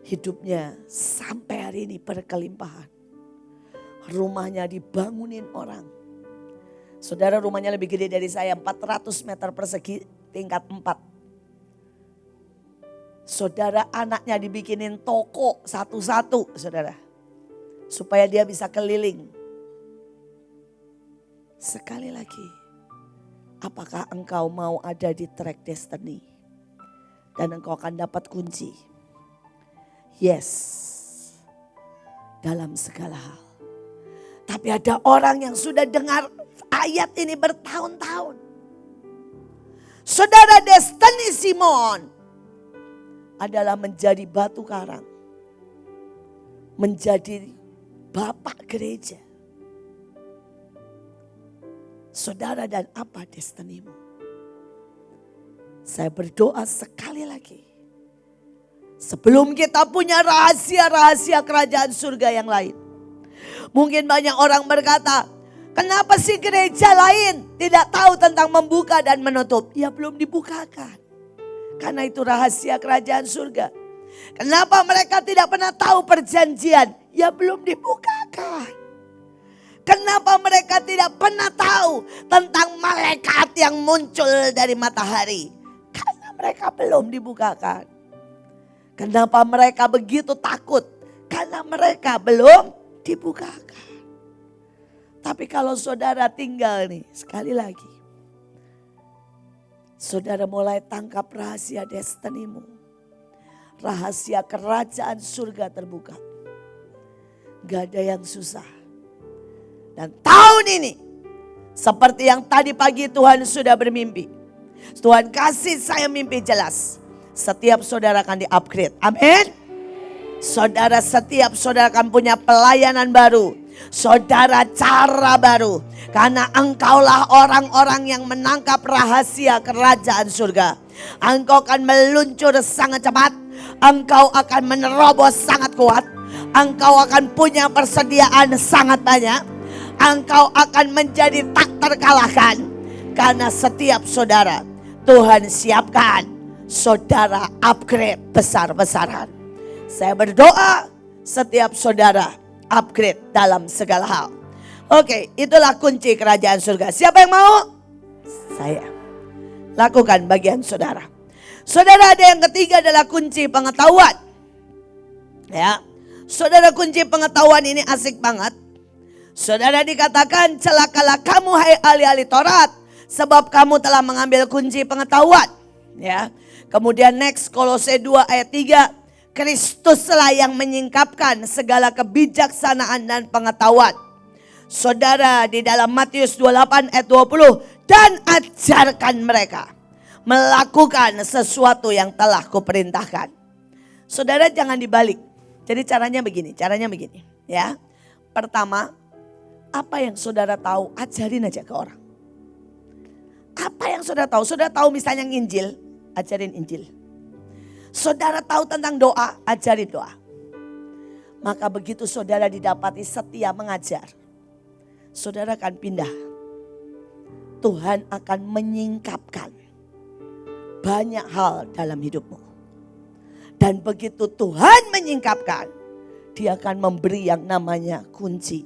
Hidupnya sampai hari ini berkelimpahan. Rumahnya dibangunin orang. Saudara, rumahnya lebih gede dari saya, 400 meter persegi, tingkat 4. Saudara, anaknya dibikinin toko satu-satu, saudara. Supaya dia bisa keliling. Sekali lagi, apakah engkau mau ada di track destiny? Dan engkau akan dapat kunci. Yes, dalam segala hal. Tapi ada orang yang sudah dengar ayat ini bertahun-tahun. Saudara, Destiny Simon adalah menjadi batu karang. Menjadi bapak gereja. Saudara, dan apa destinimu? Saya berdoa sekali lagi. Sebelum kita punya rahasia-rahasia kerajaan surga yang lain. Mungkin banyak orang berkata, kenapa sih gereja lain tidak tahu tentang membuka dan menutup? Ya, belum dibukakan. Karena itu rahasia kerajaan surga. Kenapa mereka tidak pernah tahu perjanjian? Ya, belum dibukakan. Kenapa mereka tidak pernah tahu tentang malaikat yang muncul dari matahari? Karena mereka belum dibukakan. Kenapa mereka begitu takut? Karena mereka belum dibukakan. Tapi kalau saudara tinggal nih, sekali lagi. Saudara mulai tangkap rahasia destinimu. Rahasia kerajaan surga terbuka. Gak ada yang susah. Dan tahun ini, seperti yang tadi pagi Tuhan sudah bermimpi. Tuhan kasih saya mimpi jelas. Setiap saudara akan di-upgrade. Amin. Saudara, setiap saudara akan punya pelayanan baru. Saudara, cara baru. Karena engkaulah orang-orang yang menangkap rahasia kerajaan surga. Engkau akan meluncur sangat cepat. Engkau akan menerobos sangat kuat. Engkau akan punya persediaan sangat banyak. Engkau akan menjadi tak terkalahkan. Karena setiap saudara Tuhan siapkan saudara upgrade besar-besaran. Saya berdoa setiap saudara upgrade dalam segala hal. Oke, itulah kunci kerajaan surga. Siapa yang mau? Saya. Lakukan bagian saudara. Saudara, ada yang ketiga adalah kunci pengetahuan. Ya, saudara, kunci pengetahuan ini asik banget. Saudara, dikatakan celakalah kamu hai ahli-ahli Taurat, sebab kamu telah mengambil kunci pengetahuan. Ya. Kemudian next, Kolose 2 ayat 3. Kristuslah yang menyingkapkan segala kebijaksanaan dan pengetahuan. Saudara, di dalam Matius 28 ayat 20. Dan ajarkan mereka melakukan sesuatu yang telah kuperintahkan. Saudara, jangan dibalik. Jadi caranya begini ya. Pertama, apa yang saudara tahu, ajarin aja ke orang. Apa yang saudara tahu? Saudara tahu misalnya Injil, ajarin Injil. Saudara tahu tentang doa, ajarin doa. Maka begitu saudara didapati setia mengajar, saudara akan pindah. Tuhan akan menyingkapkan banyak hal dalam hidupmu. Dan begitu Tuhan menyingkapkan, Dia akan memberi yang namanya kunci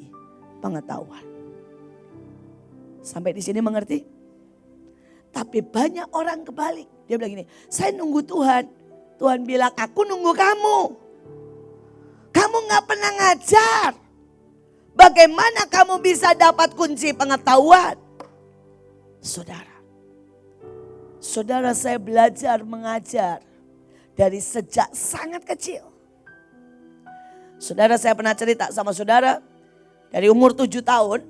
pengetahuan. Sampai di sini mengerti? Tapi banyak orang kebalik. Dia bilang gini, saya nunggu Tuhan. Tuhan bilang, aku nunggu kamu. Kamu gak pernah ngajar. Bagaimana kamu bisa dapat kunci pengetahuan? Saudara, saya belajar mengajar dari sejak sangat kecil. Saudara, saya pernah cerita sama saudara, dari umur 7 tahun,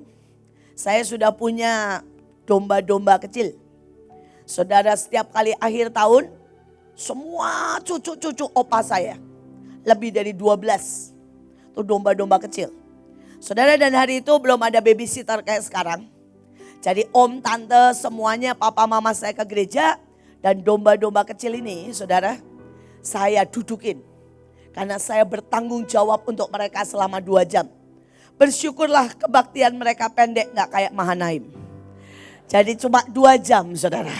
saya sudah punya domba-domba kecil. Saudara, setiap kali akhir tahun, semua cucu-cucu opa saya, lebih dari 12, itu domba-domba kecil. Saudara, dan hari itu belum ada babysitter kayak sekarang. Jadi om, tante, semuanya papa mama saya ke gereja. Dan domba-domba kecil ini, saudara, saya dudukin. Karena saya bertanggung jawab untuk mereka selama 2 jam. Bersyukurlah kebaktian mereka pendek, gak kayak Mahanaim. Jadi cuma 2 jam, saudara.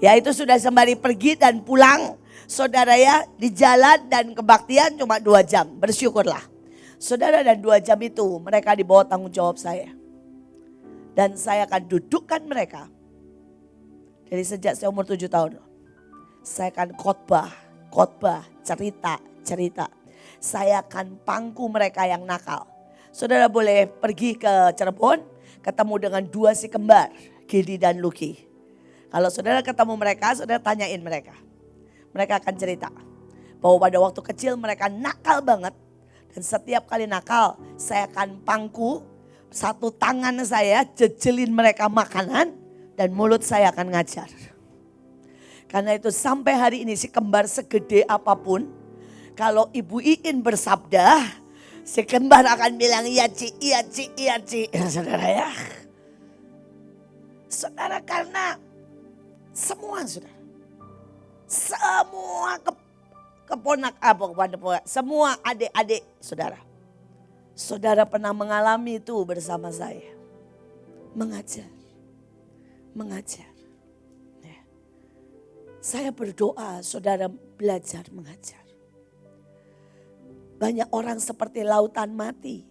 Ya, itu sudah sembari pergi dan pulang, saudara ya, di jalan dan kebaktian cuma 2 jam. Bersyukurlah. Saudara, dan 2 jam itu mereka di bawah tanggung jawab saya. Dan saya akan dudukkan mereka. Dari sejak saya umur 7 tahun. Saya akan khotbah, cerita. Saya akan pangku mereka yang nakal. Saudara boleh pergi ke Cirebon, ketemu dengan 2 si kembar, Gidi dan Luki. Kalau saudara ketemu mereka, saudara tanyain mereka. Mereka akan cerita bahwa pada waktu kecil mereka nakal banget. Dan setiap kali nakal, saya akan pangku, satu tangan saya jejelin mereka makanan, dan mulut saya akan ngajar. Karena itu sampai hari ini si kembar segede apapun, kalau Ibu Iin bersabda, si kembar akan bilang iya Ci. Saudara ya. Saudara, karena semua semua adik-adik saudara. Saudara pernah mengalami itu bersama saya. Mengajar. Ya. Saya berdoa saudara belajar mengajar. Banyak orang seperti lautan mati.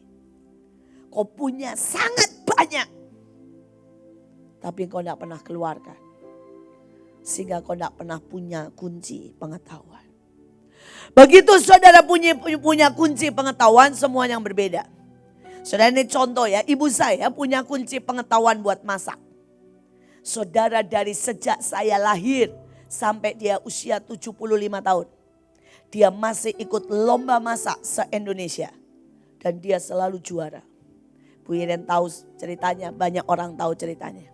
Kau punya sangat banyak. Tapi kau tidak pernah keluarkan. Sehingga kau tidak pernah punya kunci pengetahuan. Begitu saudara punya kunci pengetahuan, semua yang berbeda. Saudara, ini contoh ya, ibu saya punya kunci pengetahuan buat masak. Saudara, dari sejak saya lahir sampai dia usia 75 tahun. Dia masih ikut lomba masak se-Indonesia. Dan dia selalu juara. Bu Iren tahu ceritanya, banyak orang tahu ceritanya.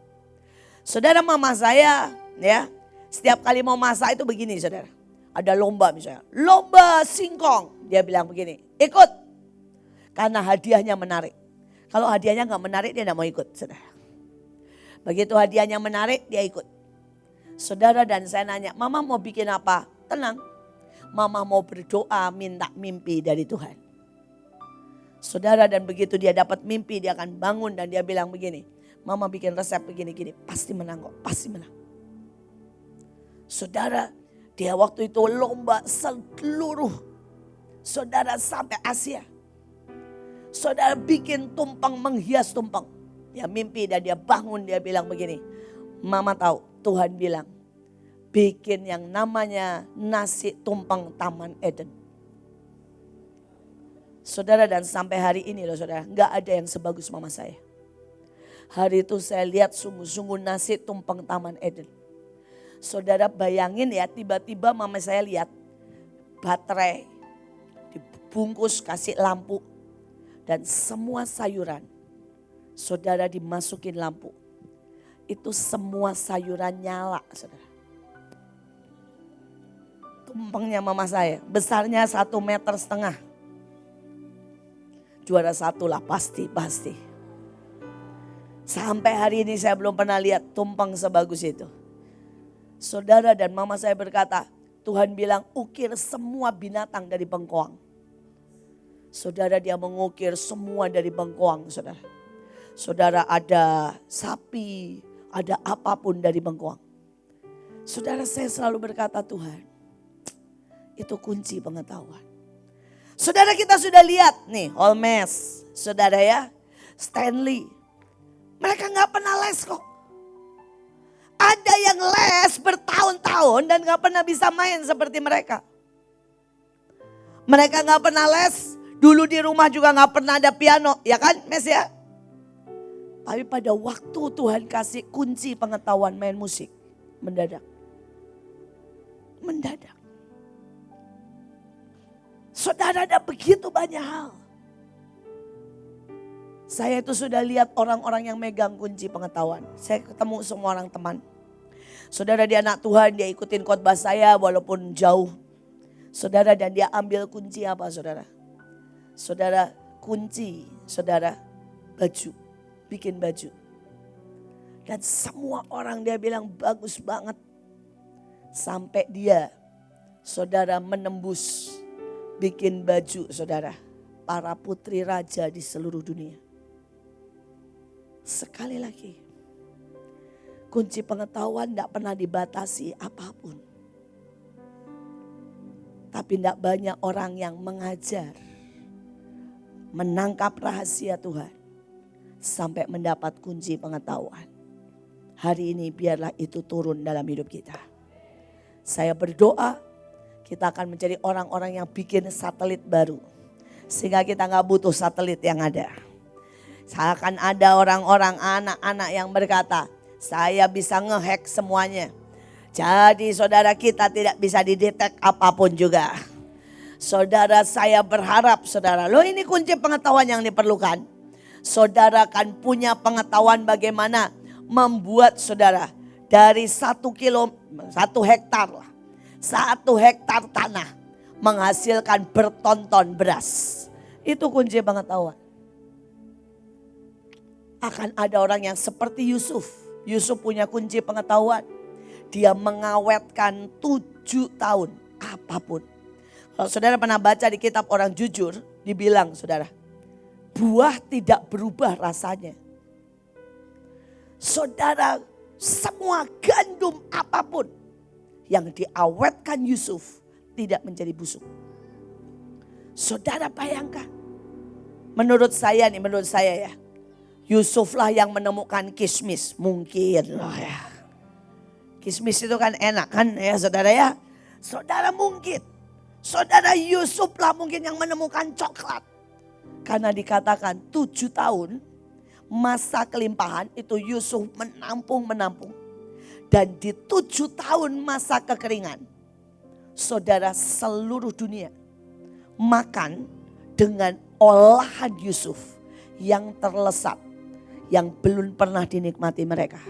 Saudara, mama saya ya, setiap kali mau masak itu begini saudara. Ada lomba misalnya, lomba singkong. Dia bilang begini, ikut. Karena hadiahnya menarik. Kalau hadiahnya gak menarik dia gak mau ikut saudara. Begitu hadiahnya menarik dia ikut. Saudara, dan saya nanya, mama mau bikin apa? Tenang. Mama mau berdoa minta mimpi dari Tuhan. Saudara, dan begitu dia dapat mimpi dia akan bangun dan dia bilang begini. Mama bikin resep begini-gini, pasti menang kok, pasti menang. Saudara, Dia waktu itu lomba seluruh saudara sampai Asia. Saudara bikin tumpeng, menghias tumpeng. Dia mimpi dan dia bangun, dia bilang begini. Mama tahu Tuhan bilang bikin yang namanya nasi tumpeng Taman Eden. Saudara, dan sampai hari ini loh saudara, gak ada yang sebagus mama saya. Hari itu saya lihat sungguh-sungguh nasi tumpeng Taman Eden. Saudara bayangin ya, tiba-tiba mama saya lihat baterai dibungkus kasih lampu. Dan semua sayuran, saudara dimasukin lampu. Itu semua sayuran nyala, saudara. Tumpengnya mama saya, besarnya 1,5 meter. Juara 1 lah, pasti. Sampai hari ini saya belum pernah lihat tumpeng sebagus itu. Saudara dan mama saya berkata, Tuhan bilang ukir semua binatang dari bengkoang. Saudara, dia mengukir semua dari bengkoang, saudara. Saudara, ada sapi, ada apapun dari bengkoang. Saudara, saya selalu berkata, Tuhan, itu kunci pengetahuan. Saudara, kita sudah lihat nih, Holmes, saudara ya, Stanley. Mereka gak pernah les kok. Ada yang les bertahun-tahun dan gak pernah bisa main seperti mereka. Mereka gak pernah les. Dulu di rumah juga gak pernah ada piano, ya kan Mes ya? Tapi pada waktu Tuhan kasih kunci pengetahuan main musik, mendadak. Saudara, ada begitu banyak hal. Saya itu sudah lihat orang-orang yang megang kunci pengetahuan. Saya ketemu semua orang teman. Saudara, dia anak Tuhan, dia ikutin khotbah saya walaupun jauh. Saudara, dan dia ambil kunci apa saudara? Saudara, kunci, saudara, baju, bikin baju. Dan semua orang dia bilang bagus banget. Sampai dia, saudara, menembus bikin baju, saudara, para putri raja di seluruh dunia. Sekali lagi, kunci pengetahuan tidak pernah dibatasi apapun. Tapi tidak banyak orang yang mengajar, menangkap rahasia Tuhan sampai mendapat kunci pengetahuan. Hari ini biarlah itu turun dalam hidup kita. Saya berdoa kita akan menjadi orang-orang yang bikin satelit baru. Sehingga kita gak butuh satelit yang ada. Akan ada orang-orang anak-anak yang berkata, saya bisa ngehack semuanya. Jadi saudara, kita tidak bisa didetek apapun juga. Saudara, saya berharap saudara, ini kunci pengetahuan yang diperlukan. Saudara akan punya pengetahuan bagaimana membuat saudara dari 1 hektar lah. 1 hektar tanah menghasilkan bertonton beras. Itu kunci pengetahuan. Akan ada orang yang seperti Yusuf. Yusuf punya kunci pengetahuan. Dia mengawetkan 7 tahun apapun. Kalau saudara pernah baca di kitab Orang Jujur, dibilang saudara, buah tidak berubah rasanya. Saudara, semua gandum apapun yang diawetkan Yusuf tidak menjadi busuk. Saudara bayangkan, menurut saya ya, Yusuflah yang menemukan kismis, mungkin loh ya. Kismis itu kan enak kan ya saudara ya. Saudara mungkin, saudara Yusuflah mungkin yang menemukan coklat. Karena dikatakan 7 tahun masa kelimpahan itu Yusuf menampung. Dan di 7 tahun masa kekeringan, saudara, seluruh dunia makan dengan olahan Yusuf yang terlesat, yang belum pernah dinikmati mereka.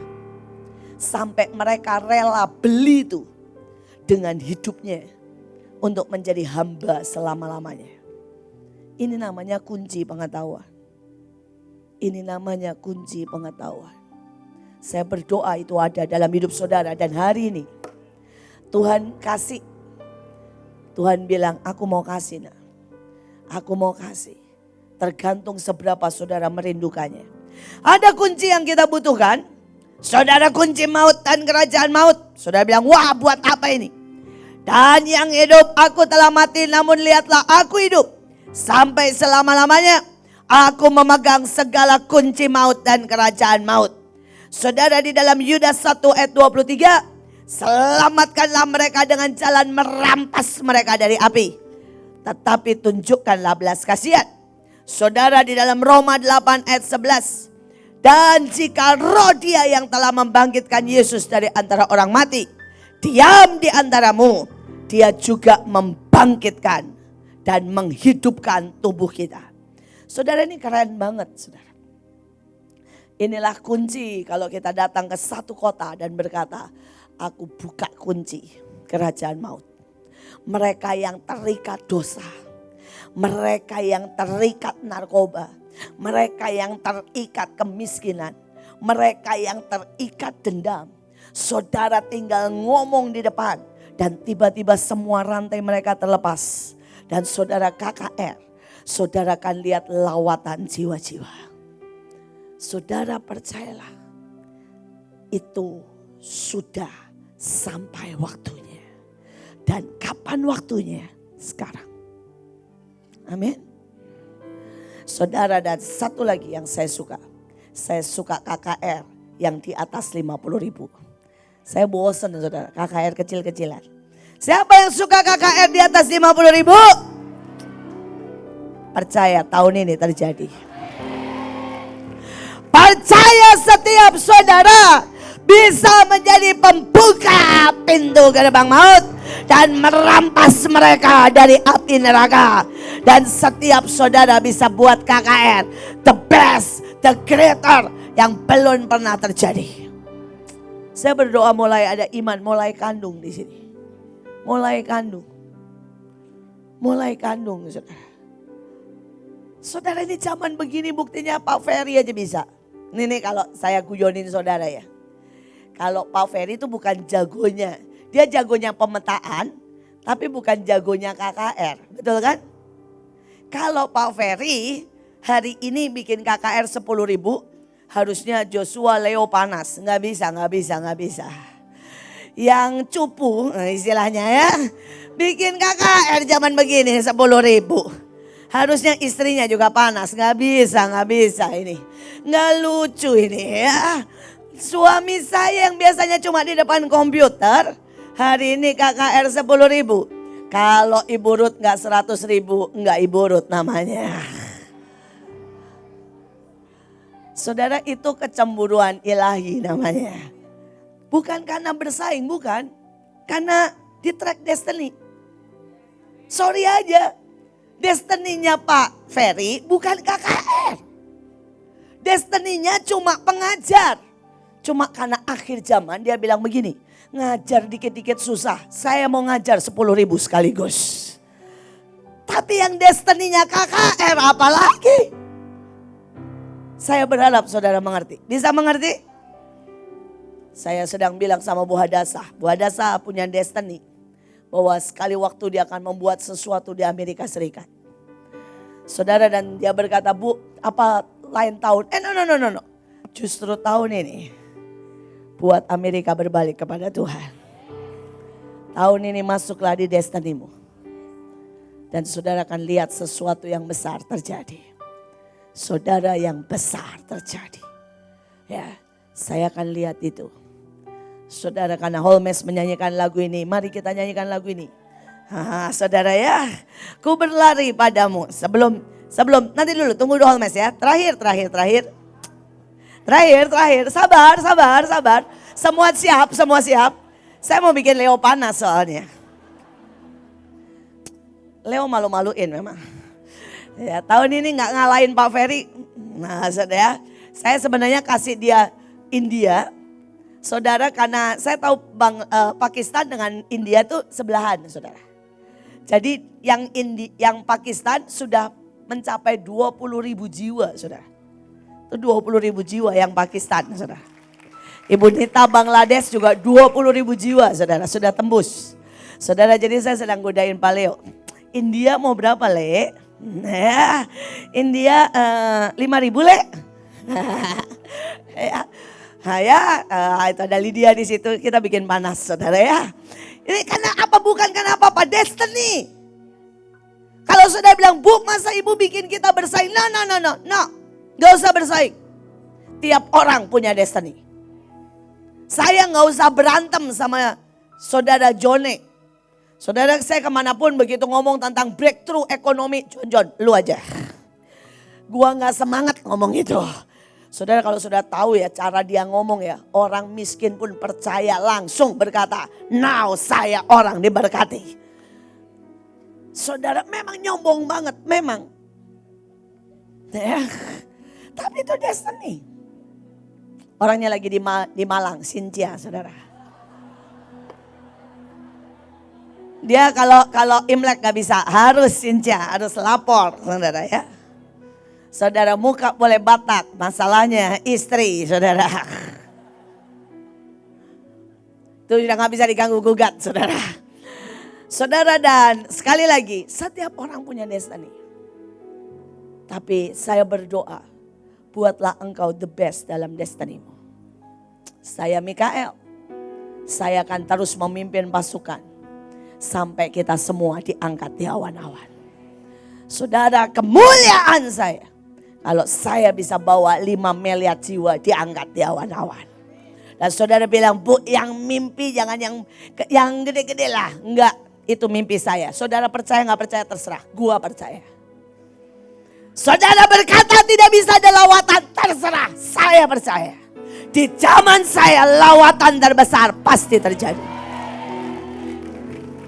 Sampai mereka rela beli itu dengan hidupnya untuk menjadi hamba selama-lamanya. Ini namanya kunci pengetahuan. Ini namanya kunci pengetahuan. Saya berdoa itu ada dalam hidup saudara. Dan hari ini Tuhan kasih. Tuhan bilang aku mau kasih nak. Aku mau kasih. Tergantung seberapa saudara merindukannya. Ada kunci yang kita butuhkan. Saudara, kunci maut dan kerajaan maut. Saudara bilang wah buat apa ini? Dan yang hidup aku telah mati, namun lihatlah aku hidup sampai selama-lamanya. Aku memegang segala kunci maut dan kerajaan maut. Saudara, di dalam Yudas 1 ayat 23, selamatkanlah mereka dengan jalan merampas mereka dari api, tetapi tunjukkanlah belas kasihan. Saudara, di dalam Roma 8 ayat 11, dan jika roh Dia yang telah membangkitkan Yesus dari antara orang mati diam di antaramu, Dia juga membangkitkan dan menghidupkan tubuh kita. Saudara, ini keren banget, saudara. Inilah kunci kalau kita datang ke satu kota dan berkata, aku buka kunci kerajaan maut. Mereka yang terikat dosa, mereka yang terikat narkoba, mereka yang terikat kemiskinan, mereka yang terikat dendam. Saudara tinggal ngomong di depan dan tiba-tiba semua rantai mereka terlepas. Dan saudara KKR, saudara akan lihat lawatan jiwa-jiwa. Saudara percayalah, itu sudah sampai waktunya. Dan kapan waktunya? Sekarang. Amin. Saudara, dan satu lagi yang saya suka. Saya suka KKR yang di atas 50.000. Saya bosan, saudara, KKR kecil-kecilan. Siapa yang suka KKR di atas 50.000? Percaya tahun ini terjadi. Percaya setiap saudara bisa menjadi pembuka pintu gerbang maut dan merampas mereka dari api neraka. Dan setiap saudara bisa buat KKR the best, the greater yang belum pernah terjadi. Saya berdoa mulai ada iman, mulai kandung di sini. Mulai kandung. Mulai kandung, saudara. Saudara, ini zaman begini buktinya Pak Ferry aja bisa. Ini kalau saya guyonin saudara ya. Kalau Pak Ferry itu bukan jagonya. Dia jagonya pemetaan, tapi bukan jagonya KKR. Betul kan? Kalau Pak Ferry hari ini bikin KKR 10.000, harusnya Joshua Leo panas. Nggak bisa. Yang cupu istilahnya ya, bikin KKR zaman begini 10.000. Harusnya istrinya juga panas, nggak bisa ini. Nggak lucu ini ya. Suami saya yang biasanya cuma di depan komputer, hari ini KKR 10.000. Kalau Ibu Ruth nggak 100.000, nggak Ibu Ruth namanya. Saudara, itu kecemburuan ilahi namanya. Bukan karena bersaing, bukan. Karena di track destiny. Sorry aja. Destininya Pak Ferry bukan KKR. Destininya cuma pengajar. Cuma karena akhir zaman dia bilang begini, ngajar dikit-dikit susah, saya mau ngajar 10.000 sekaligus. Tapi yang destininya KKR apalagi? Saya berharap saudara mengerti. Bisa mengerti? Saya sedang bilang sama Bu Hadasa. Bu Hadasa punya destiny. Bahwa sekali waktu dia akan membuat sesuatu di Amerika Serikat. Saudara, dan dia berkata, Bu, apa lain tahun? No. Justru tahun ini buat Amerika berbalik kepada Tuhan. Tahun ini masuklah di destinimu. Dan saudara akan lihat sesuatu yang besar terjadi. Saudara, yang besar terjadi. Ya, saya akan lihat itu. Saudara, karena Holmes menyanyikan lagu ini, mari kita nyanyikan lagu ini. Saudara ya, ku berlari padamu. Sebelum nanti dulu, tunggu dulu Holmes ya. Terakhir. Sabar. Semua siap. Saya mau bikin Leo panas soalnya. Leo malu-maluin memang. Ya, tahun ini nggak ngalahin Pak Ferry. Nah, saudara, saya sebenarnya kasih dia India. Saudara, karena saya tahu Pakistan dengan India tuh sebelahan, saudara. Jadi yang Pakistan sudah mencapai 20.000 jiwa, saudara. Itu 20.000 jiwa yang Pakistan, saudara. Ibu Nita Bangladesh juga 20.000 jiwa, saudara. Sudah tembus. Saudara, jadi saya sedang godain Pak Leo. India mau berapa, Le? India 5.000, Le? Itu ada Lydia di situ, kita bikin panas saudara ya. Ini karena apa? Bukan karena apa-apa, destiny. Kalau saudara bilang, Bu masa ibu bikin kita bersaing? No. Gak usah bersaing. Tiap orang punya destiny. Saya gak usah berantem sama saudara Jone. Saudara saya kemanapun begitu ngomong tentang breakthrough ekonomi, John, lu aja. Gua gak semangat ngomong itu. Saudara kalau sudah tahu ya cara dia ngomong ya. Orang miskin pun percaya langsung berkata, now saya orang diberkati. Saudara memang nyombong banget, memang. Ya, tapi itu destiny. Orangnya lagi di Malang, Cynthia saudara. Dia kalau Imlek gak bisa, harus Cynthia, harus lapor saudara ya. Saudara muka boleh Batak, masalahnya istri saudara. Itu sudah gak bisa diganggu gugat saudara. Saudara dan sekali lagi setiap orang punya destiny. Tapi saya berdoa, buatlah engkau the best dalam destinimu. Saya Mikael, saya akan terus memimpin pasukan. Sampai kita semua diangkat di awan-awan. Saudara kemuliaan saya. Kalau saya bisa bawa 5 miliar jiwa diangkat di awan-awan. Dan saudara bilang, Bu yang mimpi jangan yang gede-gede lah. Enggak, itu mimpi saya. Saudara percaya gak percaya terserah. Gua percaya. Saudara berkata tidak bisa ada lawatan, terserah. Saya percaya. Di zaman saya lawatan terbesar pasti terjadi.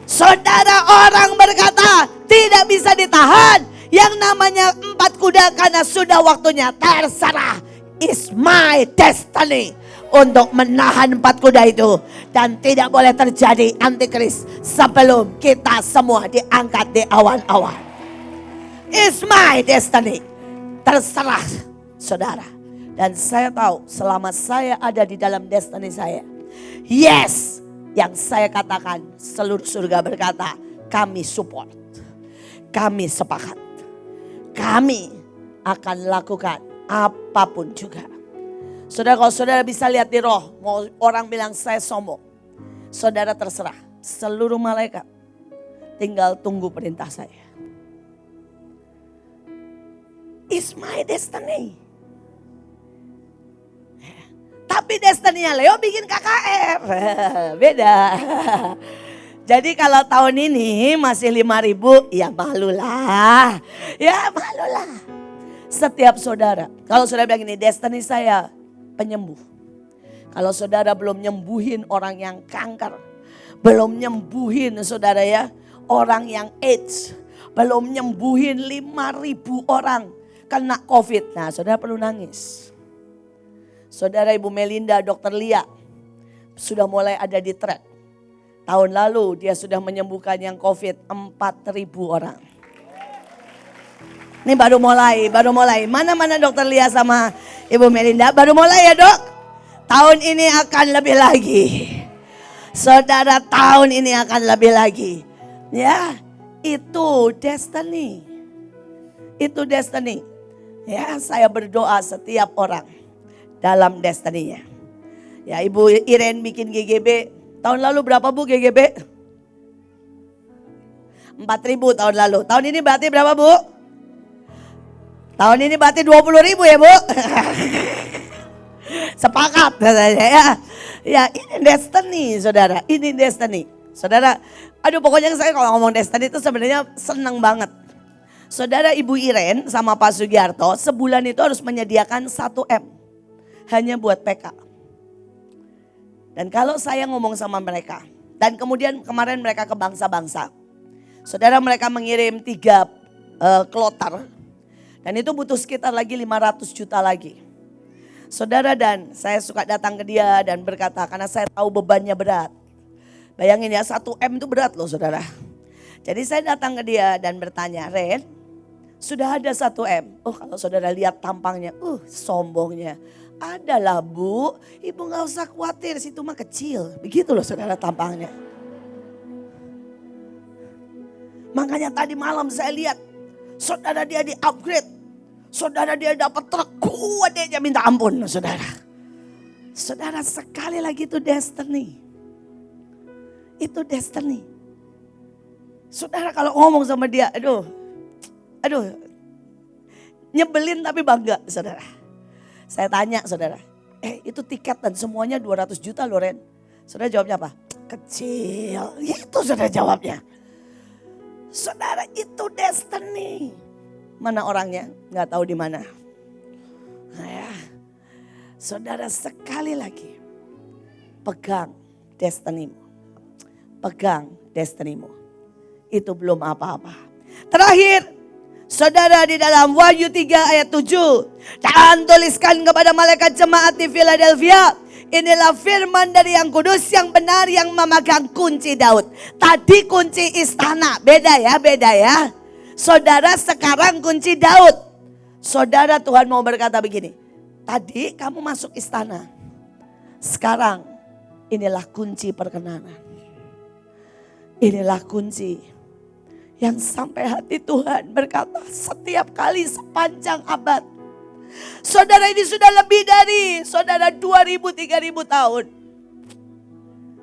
Saudara orang berkata tidak bisa ditahan. Yang namanya 4 kuda karena sudah waktunya, terserah. It's my destiny. Untuk menahan 4 kuda itu. Dan tidak boleh terjadi antikris sebelum kita semua diangkat di awan-awan. It's my destiny. Terserah saudara. Dan saya tahu selama saya ada di dalam destiny saya. Yes. Yang saya katakan seluruh surga berkata kami support. Kami sepakat. Kami akan lakukan apapun juga. Saudara kalau saudara bisa lihat di roh. Mau orang bilang saya sombong. Saudara terserah. Seluruh malaikat tinggal tunggu perintah saya. It's my destiny. Tapi destiny-nya Leo bikin KKR. Beda. Jadi kalau tahun ini masih 5.000, ya malulah. Ya malulah. Setiap saudara. Kalau saudara bilang ini destiny saya penyembuh. Kalau saudara belum nyembuhin orang yang kanker. Belum nyembuhin saudara ya. Orang yang AIDS. Belum nyembuhin 5.000 orang kena COVID. Nah saudara perlu nangis. Saudara Ibu Melinda, Dr. Lia sudah mulai ada di track. Tahun lalu dia sudah menyembuhkan yang COVID 4.000 orang. Ini baru mulai. Mana Dr. Lia sama Ibu Melinda? Baru mulai ya dok? Tahun ini akan lebih lagi. Saudara tahun ini akan lebih lagi. Ya itu destiny. Itu destiny. Ya saya berdoa setiap orang dalam destiny-nya. Ya Ibu Iren bikin GGB. Tahun lalu berapa Bu GGB? 4.000 tahun lalu. Tahun ini berarti berapa Bu? Tahun ini berarti 20.000 ya Bu? Sepakat ya. Ya ini destiny saudara. Ini destiny. Saudara, aduh pokoknya saya kalau ngomong destiny itu sebenarnya senang banget. Saudara Ibu Iren sama Pak Sugiarto sebulan itu harus menyediakan 1M. Hanya buat PK. Dan kalau saya ngomong sama mereka. Dan kemudian kemarin mereka ke bangsa-bangsa. Saudara mereka mengirim 3 kloter. Dan itu butuh sekitar lagi 500 juta lagi. Saudara dan saya suka datang ke dia dan berkata karena saya tahu bebannya berat. Bayangin ya 1M itu berat loh saudara. Jadi saya datang ke dia dan bertanya, Ren sudah ada 1M. Oh kalau saudara lihat tampangnya, sombongnya. Adalah Bu, Ibu gak usah khawatir, situ mah kecil. Begitu loh saudara tampangnya. Makanya tadi malam saya lihat, saudara dia di upgrade. Saudara dia dapat truk, kuat dia minta ampun saudara. Saudara, sekali lagi itu destiny. Itu destiny. Saudara kalau ngomong sama dia, aduh, nyebelin tapi bangga saudara. Saya tanya saudara, itu tiket dan semuanya 200 juta loh Ren. Saudara jawabnya apa? Kecil, itu saudara jawabnya. Saudara itu destiny. Mana orangnya? Nggak tahu di mana. Nah ya, saudara sekali lagi pegang destinimu. Pegang destinimu. Itu belum apa-apa. Terakhir, saudara di dalam Wahyu 3 ayat 7. Dan tuliskan kepada malaikat jemaat di Philadelphia. Inilah firman dari yang kudus, yang benar, yang memegang kunci Daud. Tadi kunci istana, beda ya. Saudara sekarang kunci Daud. Saudara, Tuhan mau berkata begini. Tadi kamu masuk istana. Sekarang inilah kunci perkenanan. Inilah kunci yang sampai hati Tuhan berkata setiap kali sepanjang abad. Saudara, ini sudah lebih dari saudara 2000-3000 tahun.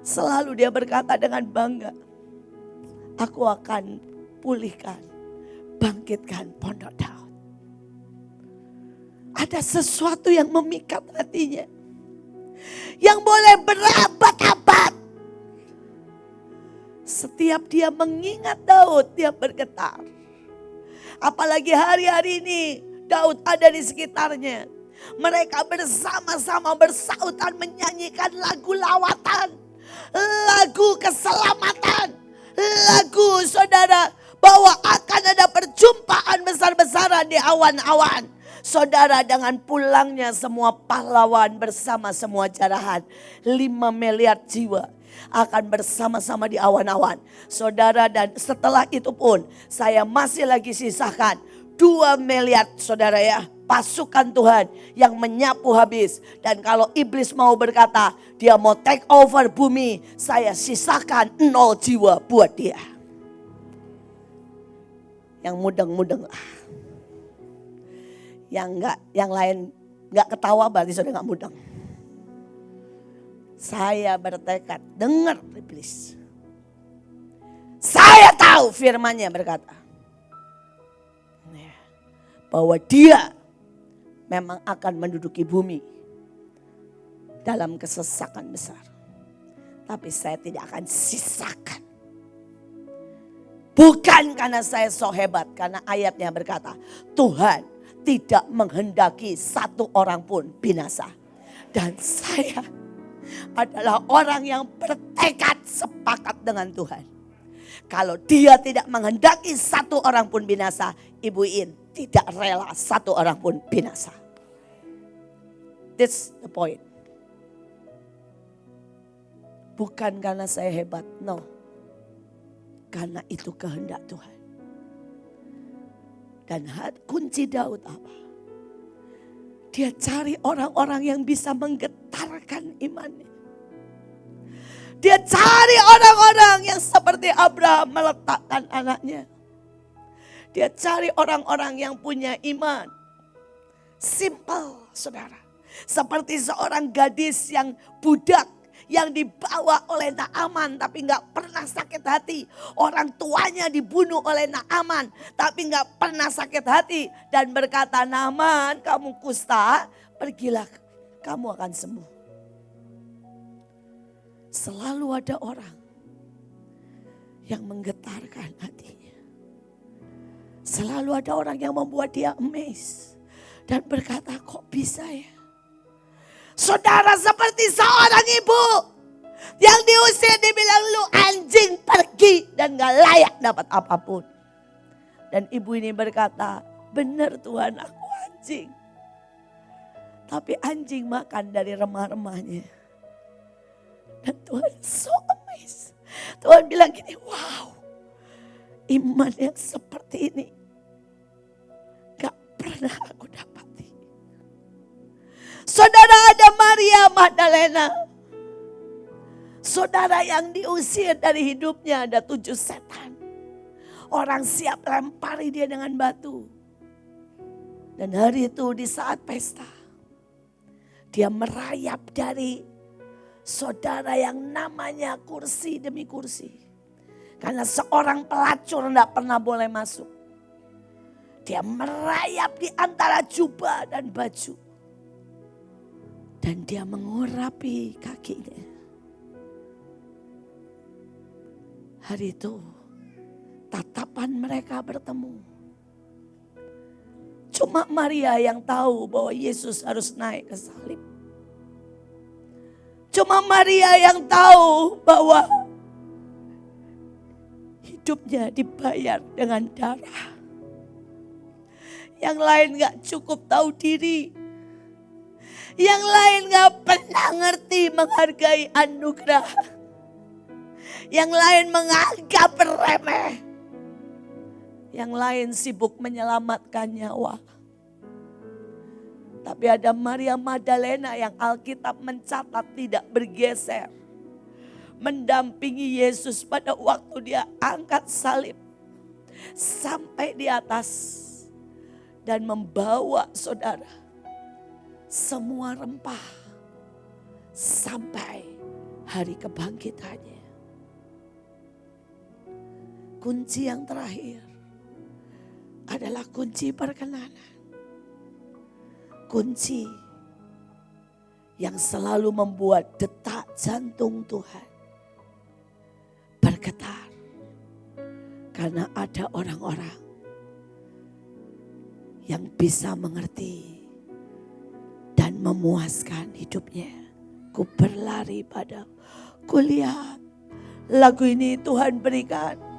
Selalu dia berkata dengan bangga, aku akan pulihkan, bangkitkan pondok Daud. Ada sesuatu yang memikat hatinya, yang boleh berabad-abad. Setiap dia mengingat Daud, dia bergetar. Apalagi hari-hari ini Daud ada di sekitarnya. Mereka bersama-sama bersautan menyanyikan lagu lawatan, lagu keselamatan, lagu saudara bahwa akan ada perjumpaan besar-besaran di awan-awan. Saudara, dengan pulangnya semua pahlawan bersama semua jarahan, 5 miliar jiwa akan bersama-sama di awan-awan. Saudara, dan setelah itu pun saya masih lagi sisakan 2 miliar saudara ya, pasukan Tuhan yang menyapu habis. Dan kalau iblis mau berkata dia mau take over bumi, saya sisakan 0 jiwa buat dia. Yang mudeng-mudeng lah. Yang lain enggak ketawa berarti saudara enggak mudeng. Saya bertekad, dengar iblis. Saya tahu firman-Nya berkata bahwa dia memang akan menduduki bumi dalam kesesakan besar. Tapi saya tidak akan sisakan. Bukan karena saya so hebat, karena ayatnya berkata, Tuhan tidak menghendaki satu orang pun binasa. Dan saya adalah orang yang bertekad sepakat dengan Tuhan. Kalau dia tidak menghendaki satu orang pun binasa, Ibu In tidak rela satu orang pun binasa. That's the point. Bukan karena saya hebat, no. Karena itu kehendak Tuhan. Dan kunci Daud apa? Dia cari orang-orang yang bisa menggetarkan imannya. Dia cari orang-orang yang seperti Abraham meletakkan anaknya. Dia cari orang-orang yang punya iman. Simple, saudara. Seperti seorang gadis yang budak yang dibawa oleh Naaman tapi gak pernah sakit hati. Orang tuanya dibunuh oleh Naaman tapi gak pernah sakit hati. Dan berkata, Naaman, kamu kusta, pergilah, kamu akan sembuh. Selalu ada orang yang menggetarkan hatinya. Selalu ada orang yang membuat dia amazed. Dan berkata, kok bisa ya? Saudara, seperti seorang ibu yang diusir, dibilang lu anjing, pergi, dan gak layak dapat apapun. Dan ibu ini berkata, benar Tuhan, aku anjing. Tapi anjing makan dari remah-remahnya. Dan Tuhan so amazed. Tuhan bilang gini, wow, iman yang seperti ini gak pernah aku dapati. Saudara, ada Maria Magdalena. Saudara, yang diusir dari hidupnya ada 7 setan. Orang siap lempari dia dengan batu. Dan hari itu di saat pesta, Dia merayap dari saudara yang namanya kursi demi kursi. Karena seorang pelacur tidak pernah boleh masuk. Dia merayap di antara jubah dan baju. Dan dia mengurapi kakinya. Hari itu tatapan mereka bertemu. Cuma Maria yang tahu bahwa Yesus harus naik ke salib. Cuma Maria yang tahu bahwa hidupnya dibayar dengan darah. Yang lain gak cukup tahu diri. Yang lain gak pernah ngerti menghargai anugerah. Yang lain menganggap remeh. Yang lain sibuk menyelamatkan nyawa. Tapi ada Maria Magdalena yang Alkitab mencatat tidak bergeser. Mendampingi Yesus pada waktu dia angkat salib. Sampai di atas. Dan membawa saudara semua rempah sampai hari kebangkitannya. Kunci yang terakhir adalah kunci perkenanan. Kunci yang selalu membuat detak jantung Tuhan bergetar. Karena ada orang-orang yang bisa mengerti dan memuaskan hidupnya. Ku berlari pada, ku lihat lagu ini Tuhan berikan.